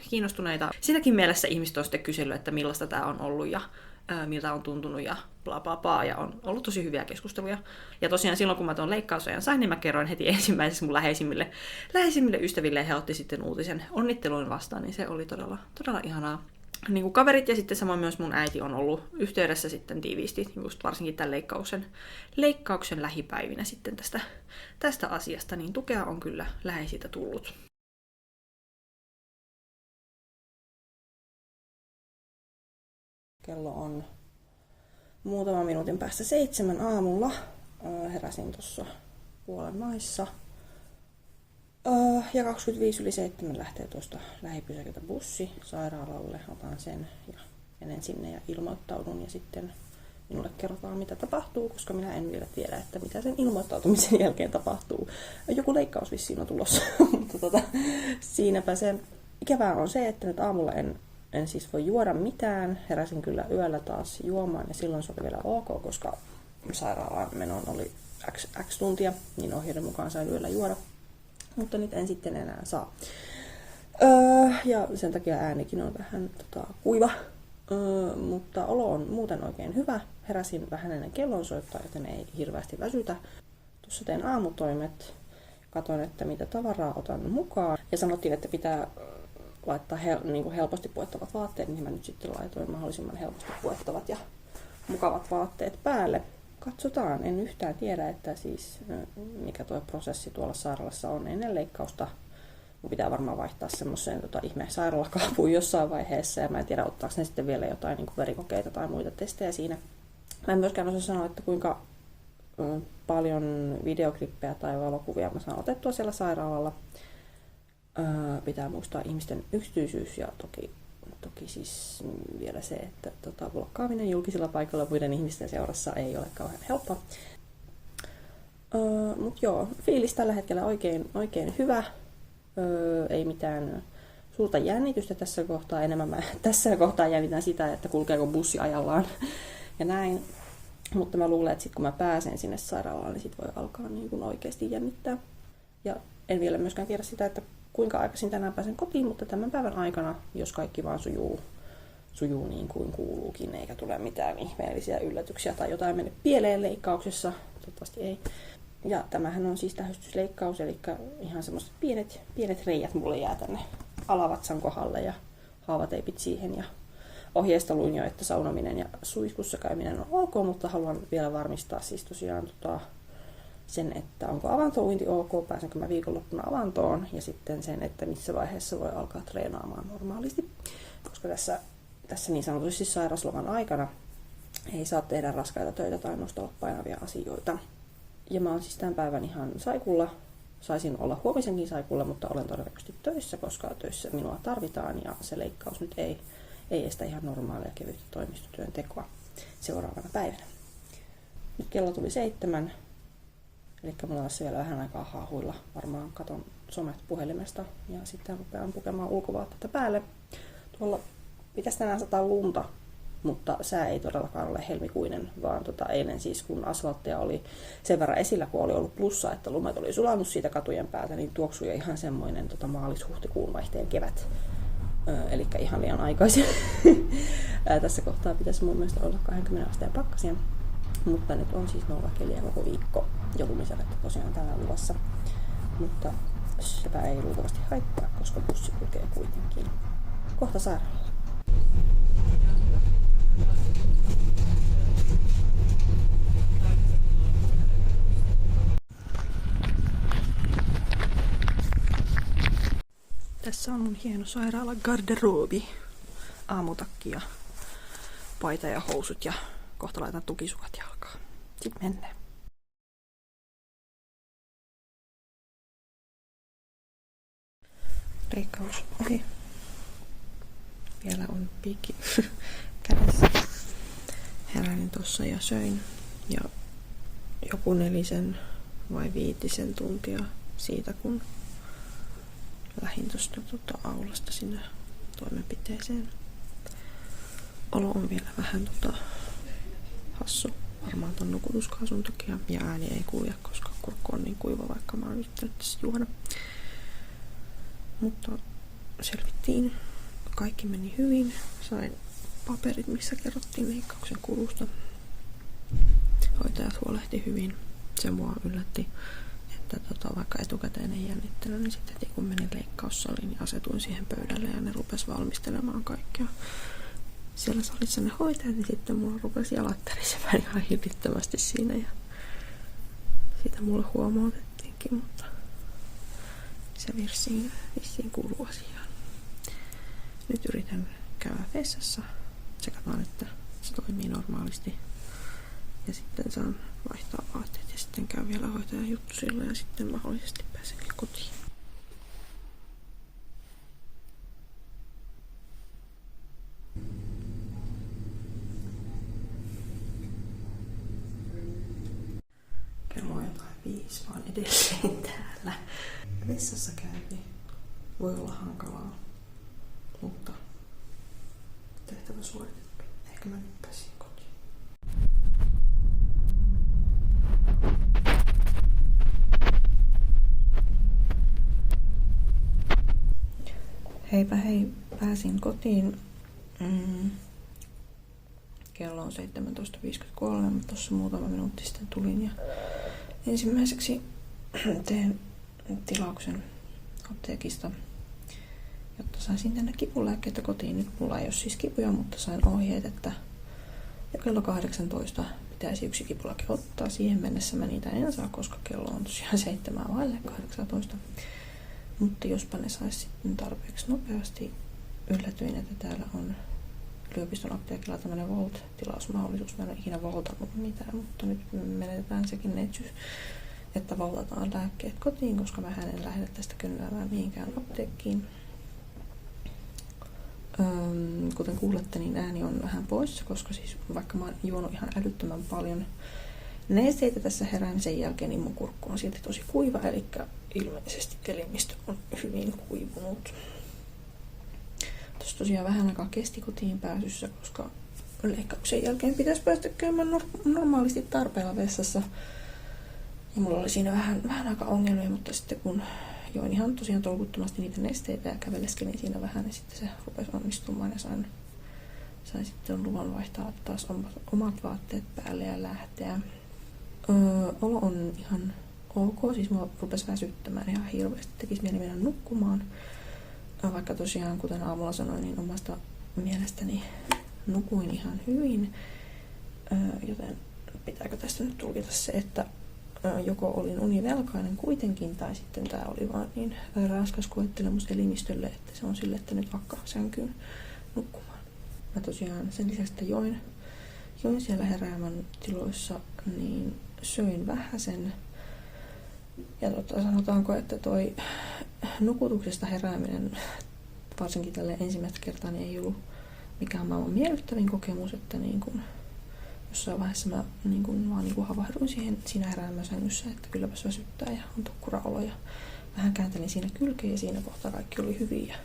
kiinnostuneita. Siinäkin mielessä ihmiset on sitten kysellyt, että millaista tämä on ollut ja miltä on tuntunut ja bla bla bla. Ja on ollut tosi hyviä keskusteluja. Ja tosiaan silloin, kun mä tuon leikkausajan sain, niin mä kerroin heti ensimmäisessä mun läheisimmille ystäville ja he otti sitten uutisen onnitteluin vastaan. Niin se oli todella, todella ihanaa. Niin kuin kaverit ja sitten samoin myös mun äiti on ollut yhteydessä sitten tiiviisti, just varsinkin tämän leikkauksen lähipäivinä sitten tästä asiasta, niin tukea on kyllä läheisiltä tullut.
Kello on muutaman minuutin päästä 7 aamulla. Heräsin tuossa puolen maissa. Ja 7:25 lähtee tuosta lähipysäkiltä bussi sairaalalle. Otan sen ja menen sinne ja ilmoittaudun ja sitten minulle kerrotaan, mitä tapahtuu, koska minä en vielä tiedä, että mitä sen ilmoittautumisen jälkeen tapahtuu. Joku leikkaus vissiin on tulossa, mutta siinäpä se. Ikävää on se, että nyt aamulla en siis voi juoda mitään. Heräsin kyllä yöllä taas juomaan ja silloin se oli vielä ok, koska sairaalaan menon oli x tuntia, niin ohjeiden mukaan sain yöllä juoda. Mutta nyt en sitten enää saa. Ja sen takia äänikin on vähän kuiva. Mutta olo on muuten oikein hyvä. Heräsin vähän ennen kellonsoittoa, joten ei hirveästi väsytä. Tuossa teen aamutoimet. Katoin, että mitä tavaraa otan mukaan. Ja sanottiin, että pitää laittaa niin helposti puettavat vaatteet, niin mä nyt sitten laitoin mahdollisimman helposti puettavat ja mukavat vaatteet päälle. Katsotaan, en yhtään tiedä, että siis mikä tuo prosessi tuolla sairaalassa on ennen leikkausta. Mun pitää varmaan vaihtaa semmoiseen ihme sairaalakaapuun jossain vaiheessa, ja mä en tiedä, ottaako ne sitten vielä jotain niin kuin verikokeita tai muita testejä siinä. Mä en myöskään osaa sanoa, että kuinka paljon videoklippejä tai valokuvia mä saan otettua siellä sairaalalla. Pitää muistaa ihmisten yksityisyys ja toki siis vielä se, että blokkaaminen julkisilla paikoilla muiden ihmisten seurassa ei ole kauhean helppoa. Mut joo, fiilis tällä hetkellä oikein hyvä. Ei mitään suurta jännitystä tässä kohtaa. Enemmän mä tässä kohtaa jännitän sitä, että kulkeeko bussi ajallaan ja näin. Mutta mä luulen, että sit kun mä pääsen sinne sairaalaan, niin sit voi alkaa niin kuin oikeasti jännittää. Ja en vielä myöskään tiedä sitä, että kuinka aikaisin tänään pääsen kotiin, mutta tämän päivän aikana, jos kaikki vaan sujuu niin kuin kuuluukin, eikä tule mitään ihmeellisiä yllätyksiä tai jotain mennyt pieleen leikkauksessa, toivottavasti ei. Ja tämähän on siis tähystysleikkaus, eli ihan semmoiset pienet reijät mulle jää tänne alavatsan kohdalle ja haavateipit siihen. Ja ohjeista luin jo, että saunominen ja suihkussa käyminen on ok, mutta haluan vielä varmistaa siis tosiaan sen, että onko avantouinti ok, pääsenkö mä viikonloppuna avantoon, ja sitten sen, että missä vaiheessa voi alkaa treenaamaan normaalisti. Koska tässä niin sanotusti sairasloman aikana ei saa tehdä raskaita töitä tai nostella painavia asioita. Ja mä oon siis tämän päivän ihan saikulla. Saisin olla huomisenkin saikulla, mutta olen todennäköisesti töissä, koska töissä minua tarvitaan ja se leikkaus nyt ei estä ihan normaalia kevyttä toimistotyön tekoa seuraavana päivänä. Nyt kello tuli 7, eli mulla on tässä vielä vähän aikaa haahuilla. Varmaan katon somet puhelimesta ja sitten rupean pukemaan ulkovaatteita päälle. Tuolla pitäisi tänään sataa lunta, mutta sää ei todellakaan ole helmikuinen, vaan eilen siis kun asfalttia oli sen verran esillä, kun oli ollut plussa, että lumet oli sulanut siitä katujen päältä, niin tuoksui jo ihan semmoinen maalis-huhtikuun vaihteen kevät. Eli ihan liian aikaisin. Tässä kohtaa pitäisi mun mielestä olla 20 asteen pakkasia, mutta nyt on siis 0 keliä koko viikko ja lumisadetta tosiaan tänään luvassa. Mutta sepä ei luultavasti haittaa, koska bussi kulkee kuitenkin. Kohta sairaalalla. Tässä on mun hieno sairaala garderobi. Aamutakki ja paita ja housut ja kohta laitan tukisukat jalkaan. Sitten mennään. Leikkaus ohi. Vielä on piikki kädessä. Heräsin tossa ja söin. Ja joku 4 vai 5 tuntia siitä, kun lähdin tuosta aulasta sinne toimenpiteeseen. Olo on vielä vähän hassu. Varmaan ton nukutuskaasun takia. Ja ääni ei kulje, koska kurkku on niin kuiva, vaikka mä oon yrittänyt tässä juoda. Mutta selvittiin. Kaikki meni hyvin. Sain paperit, missä kerrottiin leikkauksen kulusta. Hoitajat huolehti hyvin. Se mua yllätti, että vaikka etukäteen ei jännittänyt, niin sitten heti kun menin leikkaussaliin, niin asetuin siihen pöydälle ja ne rupes valmistelemaan kaikkea. Siellä salissa ne hoitajat, niin sitten mulla rupesi jalat tärisemään ihan hillittömästi siinä ja siitä mulle huomautettiinkin, mutta se vissiin kuuluu asiaan. Nyt yritän käydä vessassa, tsekataan, että se toimii normaalisti ja sitten saan vaihtaa vaatteet ja sitten käy vielä hoitajan juttusilla ja sitten mahdollisesti pääsen kotiin.
edelleen täällä.
Vessassa käynti voi olla hankalaa, mutta tehtävä suoritettu. Ehkä mä nyt pääsin kotiin. Heipä hei, pääsin kotiin. Kello on 17.53, mutta tuossa muutama minuutti sitten tulin ja ensimmäiseksi teen tilauksen apteekista, jotta saisin tänne kipulääkkeitä kotiin. Nyt mulla ei ole siis kipuja, mutta sain ohjeet, että jo kello 18 pitäisi yksi kipulääke ottaa. Siihen mennessä mä niitä en saa, koska kello on tosiaan 7:18. Mutta jospa ne saisi sitten tarpeeksi nopeasti. Yllätyin, että täällä on yliopiston apteekilla tämmöinen Volt-tilausmahdollisuus. Mä en ole ikinä voltannut mitään, mutta nyt menetetään sekin neitsyys, että voltataan lääkkeet kotiin, koska mä en lähde tästä könnäämään mihinkään apteekkiin. Kuten kuulette, niin ääni on vähän poissa, koska siis vaikka mä oon juonut ihan älyttömän paljon nesteitä tässä herään sen jälkeen, niin mun kurkku on silti tosi kuiva, eli ilmeisesti elimistö on hyvin kuivunut. Tuossa tosiaan vähän aikaa kesti kotiin pääsyssä, koska leikkauksen jälkeen pitäisi päästä käymään normaalisti tarpeella vessassa. Ja mulla oli siinä vähän aika ongelmia, mutta sitten kun join ihan tosiaan tolkuttomasti niitä nesteitä ja käveleskelin siinä vähän, niin sitten se rupesi onnistumaan ja sain sitten luvan vaihtaa taas omat vaatteet päälle ja lähteä. Olo on ihan ok, siis mua rupesi väsyttämään ihan hirveästi, tekisi mieli mennä nukkumaan. Vaikka tosiaan, kuten aamulla sanoin, niin omasta mielestäni nukuin ihan hyvin, joten pitääkö tästä nyt tulkita se, että joko olin univelkainen kuitenkin, tai sitten tämä oli vaan niin raskas koettelemus elimistölle, että se on sille, että nyt vaikka sänkyyn nukkumaan. Mä tosiaan sen lisäksi, että join siellä heräämän tiloissa, niin söin vähäsen. Ja sanotaanko, että toi nukutuksesta herääminen, varsinkin tälle ensimmäistä kertaa, niin ei ollut mikään maailman miellyttävin kokemus, että niin kun jossain vaiheessa mä vaan havahduin siinä heräämäsängyssä, että kylläpäs väsyttää ja on tukkuraolo ja vähän kääntelin siinä kylkeen ja siinä kohtaa kaikki oli hyviä.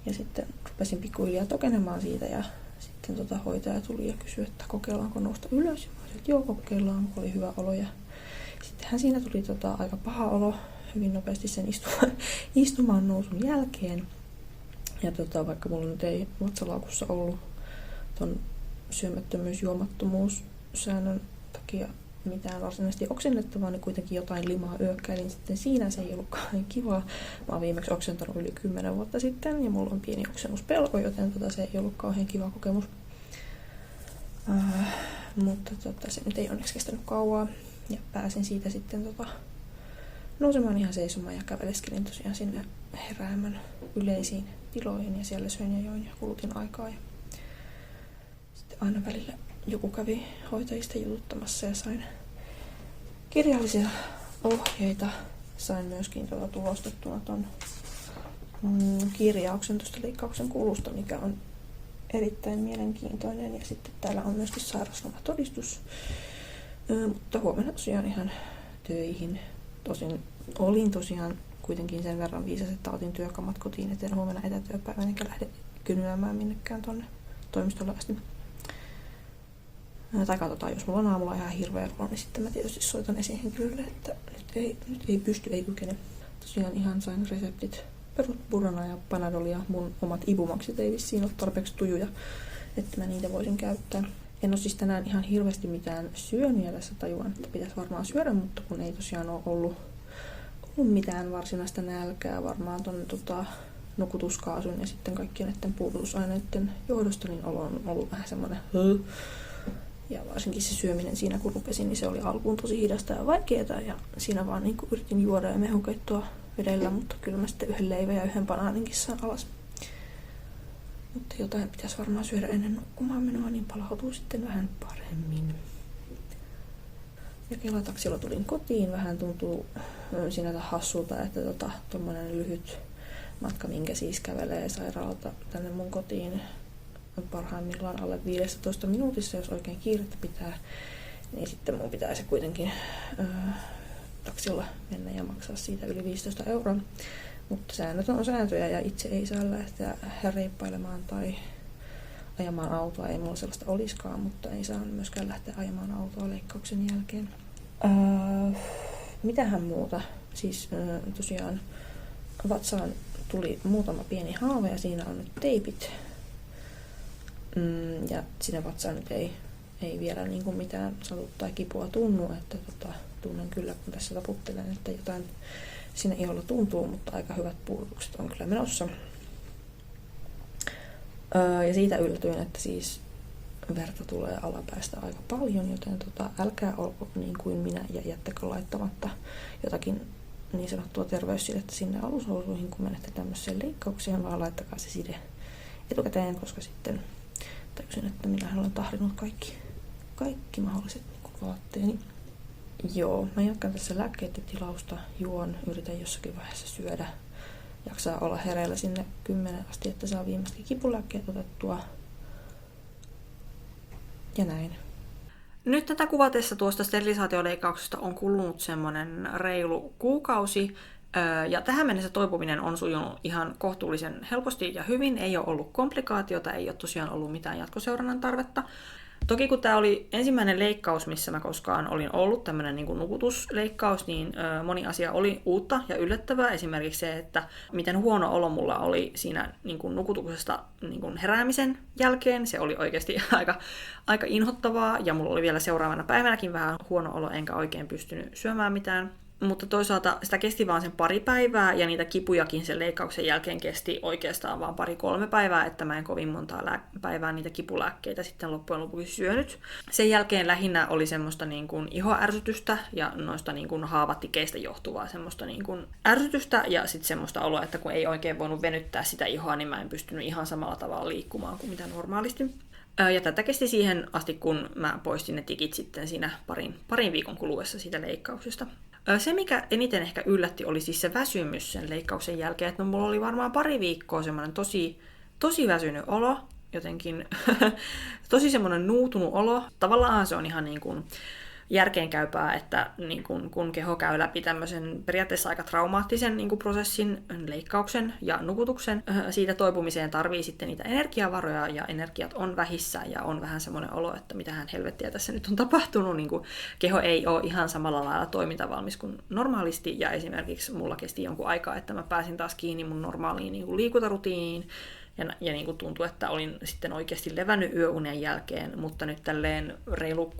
Ja sitten rupesin pikkuhiljaa tokenemaan siitä ja sitten hoitaja tuli ja kysyi, että kokeillaanko nousta ylös. Ja mä olisin, että joo, kokeillaan, kun oli hyvä olo. Ja sittenhän siinä tuli aika paha olo hyvin nopeasti sen istumaan nousun jälkeen. Ja vaikka mulla nyt ei vatsalaukussa ollut ton syömättömyys-juomattomuussäännön takia mitään varsinaisesti oksennettavaa, niin kuitenkin jotain limaa yökkäilin sitten siinä. Se ei ollutkaan kivaa. Mä oon viimeksi oksentanut yli 10 vuotta sitten ja mulla on pieni oksennuspelko, joten se ei ollut kauhean kiva kokemus. Mutta se nyt ei onneksi kestänyt kauaa ja pääsin siitä sitten nousemaan ihan seisomaan ja käveleskelin tosiaan sinne heräämän yleisiin tiloihin ja siellä söin ja join ja kulutin aikaa. Ja sitten aina välillä joku kävi hoitajista jututtamassa ja sain kirjallisia ohjeita. Sain myöskin tulostettuna ton kirjauksen tuosta leikkauksen kulusta, mikä on erittäin mielenkiintoinen. Ja sitten täällä on myöskin sairauslomatodistus. Mutta huomenna tosiaan ihan töihin. Olin tosiaan kuitenkin sen verran viisas, että otin työkamat kotiin, eteen huomenna etätyöpäivän enkä lähde kynyämään minnekään tonne toimistolle asti. Tai katsotaan, jos mulla on aamulla ihan hirveä olo, niin sitten mä tietysti soitan esihenkilölle, että nyt ei pysty, ei kykene. Tosiaan ihan sain reseptit perusburana ja panadolia. Mun omat ibumaksit ei vissiin ole tarpeeksi tujuja, että mä niitä voisin käyttää. En ole siis tänään ihan hirveästi mitään syönyt ja tässä tajuan, että pitäisi varmaan syödä, mutta kun ei tosiaan ole ollut mitään varsinaista nälkää varmaan ton nukutuskaasun ja sitten kaikkien näiden puudutusaineiden johdosta, niin olo on ollut vähän semmoinen ja varsinkin se syöminen siinä kun rupesin, niin se oli alkuun tosi hidasta ja vaikeaa ja siinä vaan niin yritin juoda ja mehukeittoa vedellä, mutta kyllä mä sitten yhden leivän ja yhden banaaninkin saan alas. Mutta jotain pitäisi varmaan syödä ennen nukkumaan menoa, niin palautuu sitten vähän paremmin. Ja Kela-taksilla tulin kotiin. Vähän tuntuu sinänsä hassulta, että tommonen lyhyt matka, minkä siis kävelee sairaalalta tänne mun kotiin parhaimmillaan alle 15 minuutissa, jos oikein kiirettä pitää, niin sitten mun pitää se kuitenkin
taksilla mennä ja maksaa siitä yli 15 €. Mutta säännöt on sääntöjä ja itse ei saa lähteä reippailemaan tai ajamaan autoa. Ei mulla sellaista olisikaan, mutta ei saa myöskään lähteä ajamaan autoa leikkauksen jälkeen. Mitähän muuta? Siis tosiaan vatsaan tuli muutama pieni haava ja siinä on nyt teipit. Ja sinne vatsaan nyt ei vielä niin kuin mitään satut tai kipua tunnu, että tunnen kyllä, kun tässä taputtelen, että jotain sinne iholla tuntuu, mutta aika hyvät puudutukset on kyllä menossa. Ja siitä yllätyin, että siis verta tulee alapäästä aika paljon, joten älkää olko niin kuin minä ja jättäkö laittamatta jotakin niin sanottua terveyssidettä sinne alushousuihin, kun menette tämmöiseen leikkaukseen, vaan laittakaa se side etukäteen, koska sitten tajusin, että minähän olen tahrinut kaikki mahdolliset vaatteeni. Joo, mä jatkan tässä lääkkeiden tilausta, juon, yritän jossakin vaiheessa syödä. Jaksaa olla hereillä sinne 10 asti, että saa viimeisetkin kipulääkkeet otettua. Ja näin.
Nyt tätä kuvatessa tuosta sterilisaatioleikkauksesta on kulunut semmoinen reilu kuukausi. Ja tähän mennessä toipuminen on sujunut ihan kohtuullisen helposti ja hyvin. Ei ole ollut komplikaatiota, ei ole tosiaan ollut mitään jatkoseurannan tarvetta. Toki kun tämä oli ensimmäinen leikkaus, missä mä koskaan olin ollut, tämmöinen niin kuin nukutusleikkaus, niin moni asia oli uutta ja yllättävää. Esimerkiksi se, että miten huono olo mulla oli siinä niin kuin nukutuksesta niin kuin heräämisen jälkeen. Se oli oikeasti aika inhottavaa ja mulla oli vielä seuraavana päivänäkin vähän huono olo, enkä oikein pystynyt syömään mitään. Mutta toisaalta sitä kesti vaan sen 2 päivää ja niitä kipujakin sen leikkauksen jälkeen kesti oikeastaan vaan 2-3 päivää, että mä en kovin montaa päivää niitä kipulääkkeitä sitten loppujen lopuksi syönyt. Sen jälkeen lähinnä oli semmoista niin kuin ihoärsytystä ja noista niin kuin haavatikeista johtuvaa semmoista niin kuin ärsytystä ja sitten semmoista oloa, että kun ei oikein voinut venyttää sitä ihoa, niin mä en pystynyt ihan samalla tavalla liikkumaan kuin mitä normaalisti. Ja tätä kesti siihen asti, kun mä poistin ne tikit sitten siinä parin viikon kuluessa siitä leikkauksesta. Se, mikä eniten ehkä yllätti, oli siis se väsymys sen leikkauksen jälkeen, että mulla oli varmaan 2 viikkoa semmoinen tosi väsynyt olo, jotenkin tosi semmoinen nuutunut olo. Tavallaan se on ihan niin kuin järkeenkäypää, että niin kun keho käy läpi tämmöisen periaatteessa aika traumaattisen niin kuin prosessin, leikkauksen ja nukutuksen, siitä toipumiseen tarvii sitten niitä energiavaroja ja energiat on vähissä ja on vähän semmoinen olo, että mitähän helvettiä tässä nyt on tapahtunut. Niin kuin keho ei ole ihan samalla lailla toimintavalmis kuin normaalisti ja esimerkiksi mulla kesti jonkun aikaa, että mä pääsin taas kiinni mun normaaliin niin kuin liikuntarutiiniin. Ja niin kuin tuntui, että olin sitten oikeasti levännyt yöunen jälkeen, mutta nyt tälleen reilu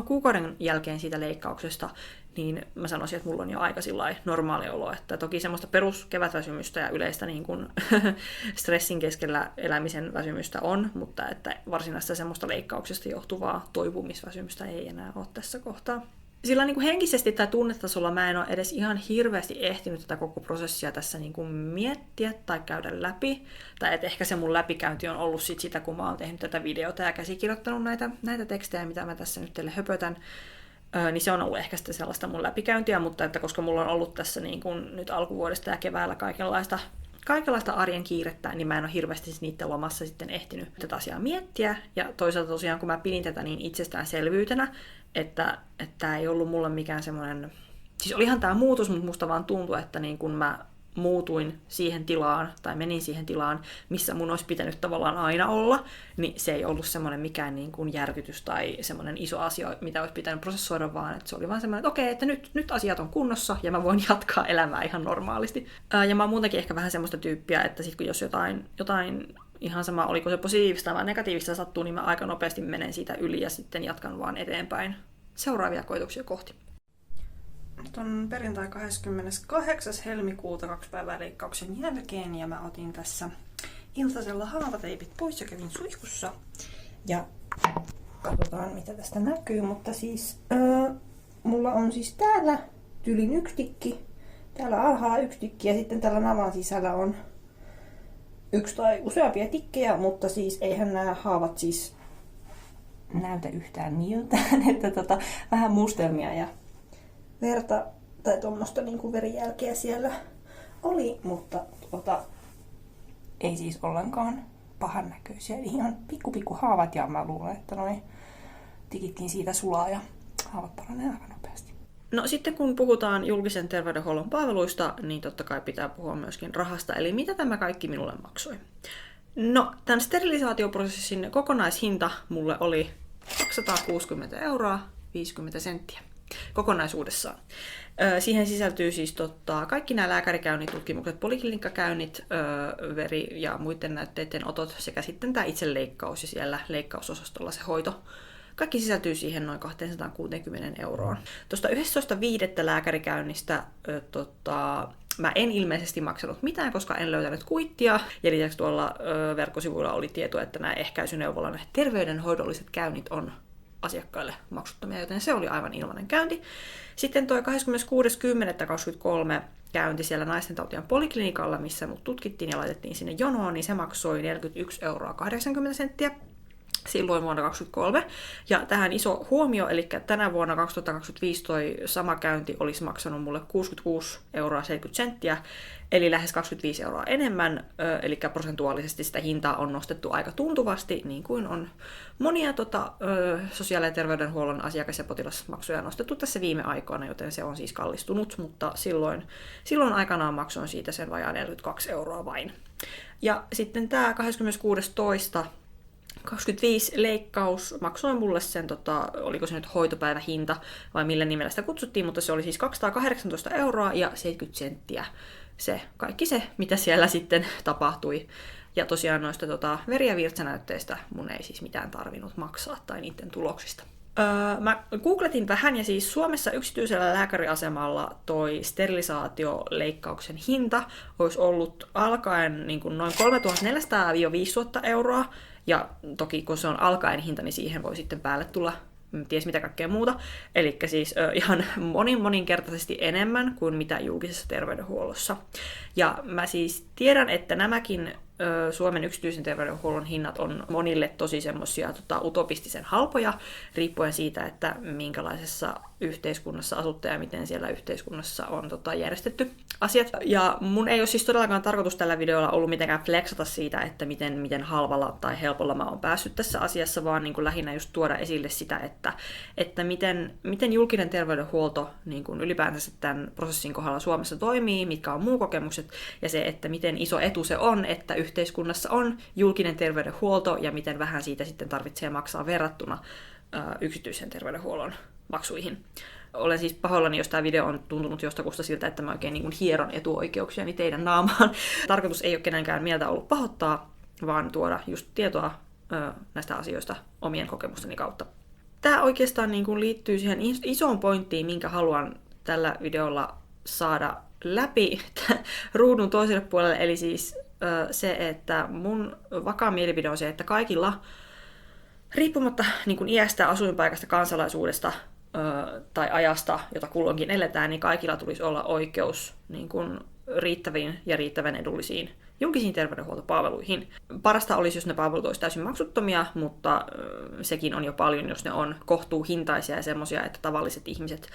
kuukauden jälkeen siitä leikkauksesta, niin mä sanoisin, että mulla on jo aika normaali olo. Että toki semmoista peruskevätväsymystä ja yleistä niin kuin stressin keskellä elämisen väsymystä on, mutta että varsinaista semmoista leikkauksesta johtuvaa toipumisväsymystä ei enää ole tässä kohtaa. Sillä niin kuin henkisesti tai tunnetasolla mä en ole edes ihan hirveästi ehtinyt tätä koko prosessia tässä niin kuin miettiä tai käydä läpi. Tai että ehkä se mun läpikäynti on ollut sitä, kun mä oon tehnyt tätä videota ja käsikirjoittanut näitä tekstejä, mitä mä tässä nyt teille höpötän. Niin se on ollut ehkä sitten sellaista mun läpikäyntiä, mutta että koska mulla on ollut tässä niin kuin nyt alkuvuodesta ja keväällä kaikenlaista arjen kiirettä, niin mä en ole hirveästi niiden lomassa sitten ehtinyt tätä asiaa miettiä. Ja toisaalta tosiaan, kun mä pidin tätä niin itsestäänselvyytenä, että tämä ei ollut mulle mikään semmoinen... Siis olihan tämä muutos, mutta musta vaan tuntui, että niin kun mä muutuin siihen tilaan, tai menin siihen tilaan, missä mun olisi pitänyt tavallaan aina olla, niin se ei ollut semmoinen mikään niin kuin järkytys tai semmoinen iso asia, mitä olisi pitänyt prosessoida, vaan että se oli vaan semmoinen, että okei, että nyt asiat on kunnossa ja mä voin jatkaa elämää ihan normaalisti. Ja mä oon muutenkin ehkä vähän semmoista tyyppiä, että sit kun jos jotain ihan sama, oliko se positiivista vai negatiivista sattuu, niin mä aika nopeasti menen siitä yli ja sitten jatkan vaan eteenpäin seuraavia koituksia kohti. Nyt on perjantai 28. helmikuuta 2 päivää leikkauksen jälkeen ja mä otin tässä iltasella haavateipit pois ja kävin suihkussa. Ja katsotaan mitä tästä näkyy, mutta siis mulla on siis täällä tyylin 1 tikki, täällä alhaalla 1 tikki ja sitten täällä navan sisällä on 1 tai useampia tikkejä, mutta siis eihän nämä haavat siis näytä yhtään miltään, että vähän mustelmia ja verta tai tuommoista niinku verijälkeä siellä oli, mutta ei siis ollenkaan pahan näköisiä. Ihan pikku haavat ja mä luulen, että noi tikitkin siitä sulaa ja haavat paranee aika nopeasti.
No sitten kun puhutaan julkisen terveydenhuollon palveluista, niin totta kai pitää puhua myöskin rahasta, eli mitä tämä kaikki minulle maksoi. No, tämän sterilisaatioprosessin kokonaishinta mulle oli 260 euroa 50 senttiä kokonaisuudessaan. Siihen sisältyy siis kaikki nämä lääkärikäynnit, tutkimukset, poliklinikkakäynnit, veri- ja muiden näytteiden otot sekä sitten tämä itse leikkaus ja siellä leikkausosastolla se hoito. Kaikki sisältyy siihen noin 260 euroon. Tuosta 11.5. lääkärikäynnistä mä en ilmeisesti maksanut mitään, koska en löytänyt kuittia. Ja lisäksi tuolla verkkosivuilla oli tieto, että nämä ehkäisyneuvolan terveydenhoidolliset käynnit on asiakkaille maksuttomia, joten se oli aivan ilmainen käynti. Sitten tuo 26.10.23 käynti siellä naistentautien poliklinikalla, missä mut tutkittiin ja laitettiin sinne jonoon, niin se maksoi 41 euroa 80 senttiä. Silloin vuonna 2023. Ja tähän iso huomio, eli tänä vuonna 2025 toi sama käynti olisi maksanut mulle 66 euroa 70 senttiä, eli lähes 25 euroa enemmän, eli prosentuaalisesti sitä hintaa on nostettu aika tuntuvasti, niin kuin on monia sosiaali- ja terveydenhuollon asiakas- ja potilasmaksuja nostettu tässä viime aikoina, joten se on siis kallistunut, mutta silloin aikanaan maksoin siitä sen vajaa 42 euroa vain. Ja sitten tämä 26.2. 25 leikkaus maksoi mulle sen, oliko se nyt hoitopäivähinta vai millä nimellä sitä kutsuttiin, mutta se oli siis 218 euroa ja 70 senttiä kaikki se, mitä siellä sitten tapahtui. Ja tosiaan noista veri- ja virtsanäytteistä mun ei siis mitään tarvinnut maksaa tai niiden tuloksista. Mä googletin vähän ja siis Suomessa yksityisellä lääkäriasemalla toi sterilisaatioleikkauksen hinta olisi ollut alkaen niin kuin noin 3400–5000 euroa. Ja toki kun se on alkaen hinta, niin siihen voi sitten päälle tulla ties mitä kaikkea muuta. Eli siis ihan moninkertaisesti enemmän kuin mitä julkisessa terveydenhuollossa. Ja mä siis tiedän, että nämäkin Suomen yksityisen terveydenhuollon hinnat on monille tosi semmoisia utopistisen halpoja, riippuen siitä, että minkälaisessa yhteiskunnassa asutte ja miten siellä yhteiskunnassa on järjestetty asiat. Ja mun ei ole siis todellakaan tarkoitus tällä videolla ollut mitenkään flexata siitä, että miten halvalla tai helpolla mä oon päässyt tässä asiassa, vaan niin kuin lähinnä just tuoda esille sitä, että miten julkinen terveydenhuolto niin kuin ylipäätänsä tämän prosessin kohdalla Suomessa toimii, mitkä on muun kokemukset, ja se, että miten iso etu se on, että yhteiskunnassa on julkinen terveydenhuolto ja miten vähän siitä sitten tarvitsee maksaa verrattuna yksityisen terveydenhuollon maksuihin. Olen siis pahoillani, jos tämä video on tuntunut jostakusta siltä, että mä oikein niin kuin hieron etuoikeuksiani teidän naamaan. Tarkoitus ei ole kenenkään mieltä ollut pahoittaa, vaan tuoda just tietoa näistä asioista omien kokemusteni kautta. Tämä oikeastaan niin kuin liittyy siihen isoon pointtiin, minkä haluan tällä videolla saada läpi ruudun toiselle puolelle, eli siis se, että mun vakaa mielipide on se, että kaikilla, riippumatta niin kuin iästä, asuinpaikasta, kansalaisuudesta tai ajasta, jota kulloinkin eletään, niin kaikilla tulisi olla oikeus niin kuin riittäviin ja riittävän edullisiin julkisiin terveydenhuoltopalveluihin. Parasta olisi, jos ne palvelut olisivat täysin maksuttomia, mutta sekin on jo paljon, jos ne on kohtuuhintaisia ja semmoisia, että tavalliset ihmiset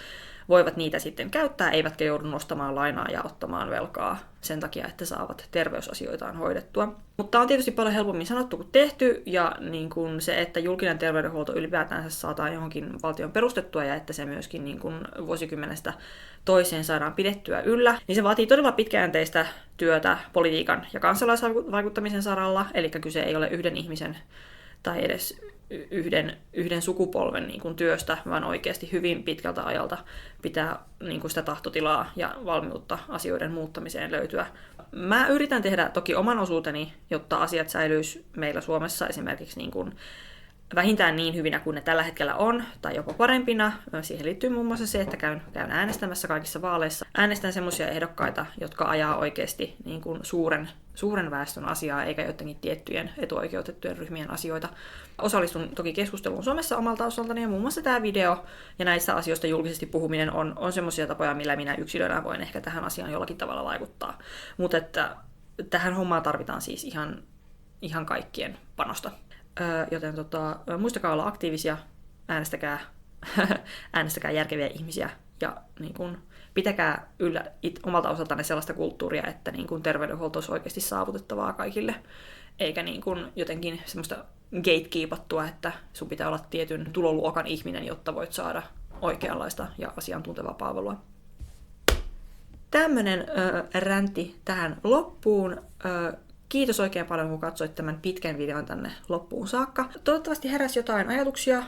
voivat niitä sitten käyttää, eivätkä joudu nostamaan lainaa ja ottamaan velkaa sen takia, että saavat terveysasioitaan hoidettua. Mutta on tietysti paljon helpommin sanottu kuin tehty, ja niin kuin se, että julkinen terveydenhuolto ylipäätään saadaan johonkin valtion perustettua, ja että se myöskin niin kuin vuosikymmenestä toiseen saadaan pidettyä yllä, niin se vaatii todella pitkäjänteistä työtä politiikan ja kansalaisvaikuttamisen saralla, eli kyse ei ole yhden ihmisen tai edes yhden sukupolven niin kuin työstä, vaan oikeasti hyvin pitkältä ajalta pitää niin kuin sitä tahtotilaa ja valmiutta asioiden muuttamiseen löytyä. Mä yritän tehdä toki oman osuuteni, jotta asiat säilyisi meillä Suomessa esimerkiksi niin kuin vähintään niin hyvinä kuin ne tällä hetkellä on, tai jopa parempina. Siihen liittyy muun muassa se, että käyn äänestämässä kaikissa vaaleissa. Äänestän semmoisia ehdokkaita, jotka ajaa oikeasti niin kuin suuren väestön asiaa, eikä jotenkin tiettyjen etuoikeutettujen ryhmien asioita. Osallistun toki keskusteluun somessa omalta osaltani, ja muun muassa tämä video ja näistä asioista julkisesti puhuminen on semmoisia tapoja, millä minä yksilönä voin ehkä tähän asiaan jollakin tavalla vaikuttaa. Mutta että tähän hommaan tarvitaan siis ihan kaikkien panosta. Joten muistakaa olla aktiivisia, äänestäkää järkeviä ihmisiä ja niin kun, pitäkää yllä omalta osaltanne sellaista kulttuuria, että niin kun, terveydenhuolto olisi oikeasti saavutettavaa kaikille, eikä niin kun, jotenkin semmoista gatekeepattua, että sun pitää olla tietyn tuloluokan ihminen, jotta voit saada oikeanlaista ja asiantuntevaa palvelua. Tämmönen räntti tähän loppuun. Kiitos oikein paljon, kun katsoit tämän pitkän videon tänne loppuun saakka. Toivottavasti heräsi jotain ajatuksia,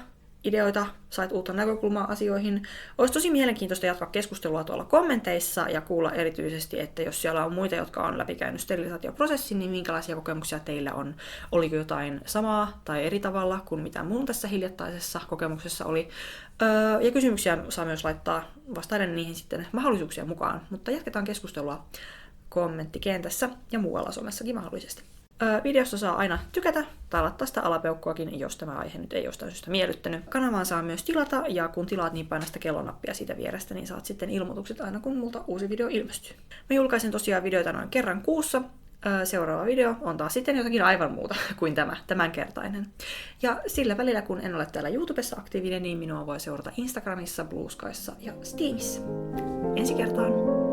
ideoita, sait uutta näkökulmaa asioihin. Olisi tosi mielenkiintoista jatkaa keskustelua tuolla kommenteissa ja kuulla erityisesti, että jos siellä on muita, jotka on läpikäynyt sterilisaatioprosessin, niin minkälaisia kokemuksia teillä on. Oliko jotain samaa tai eri tavalla kuin mitä mun tässä hiljattaisessa kokemuksessa oli. Ja kysymyksiä saa myös laittaa vastaiden niihin sitten mahdollisuuksia mukaan, mutta jatketaan keskustelua kommenttikentässä ja muualla somessakin mahdollisesti. Videosta saa aina tykätä tai laittaa sitä alapeukkuakin, jos tämä aihe nyt ei jostain syystä miellyttänyt. Kanavaan saa myös tilata, ja kun tilaat, niin paina sitä kellonappia siitä vierestä, niin saat sitten ilmoitukset aina, kun multa uusi video ilmestyy. Mä julkaisen tosiaan videoita noin kerran kuussa. Seuraava video on taas sitten jotakin aivan muuta kuin tämänkertainen. Ja sillä välillä, kun en ole täällä YouTubessa aktiivinen, niin minua voi seurata Instagramissa, Blue Skyssa ja Steamissa. Ensi kertaan!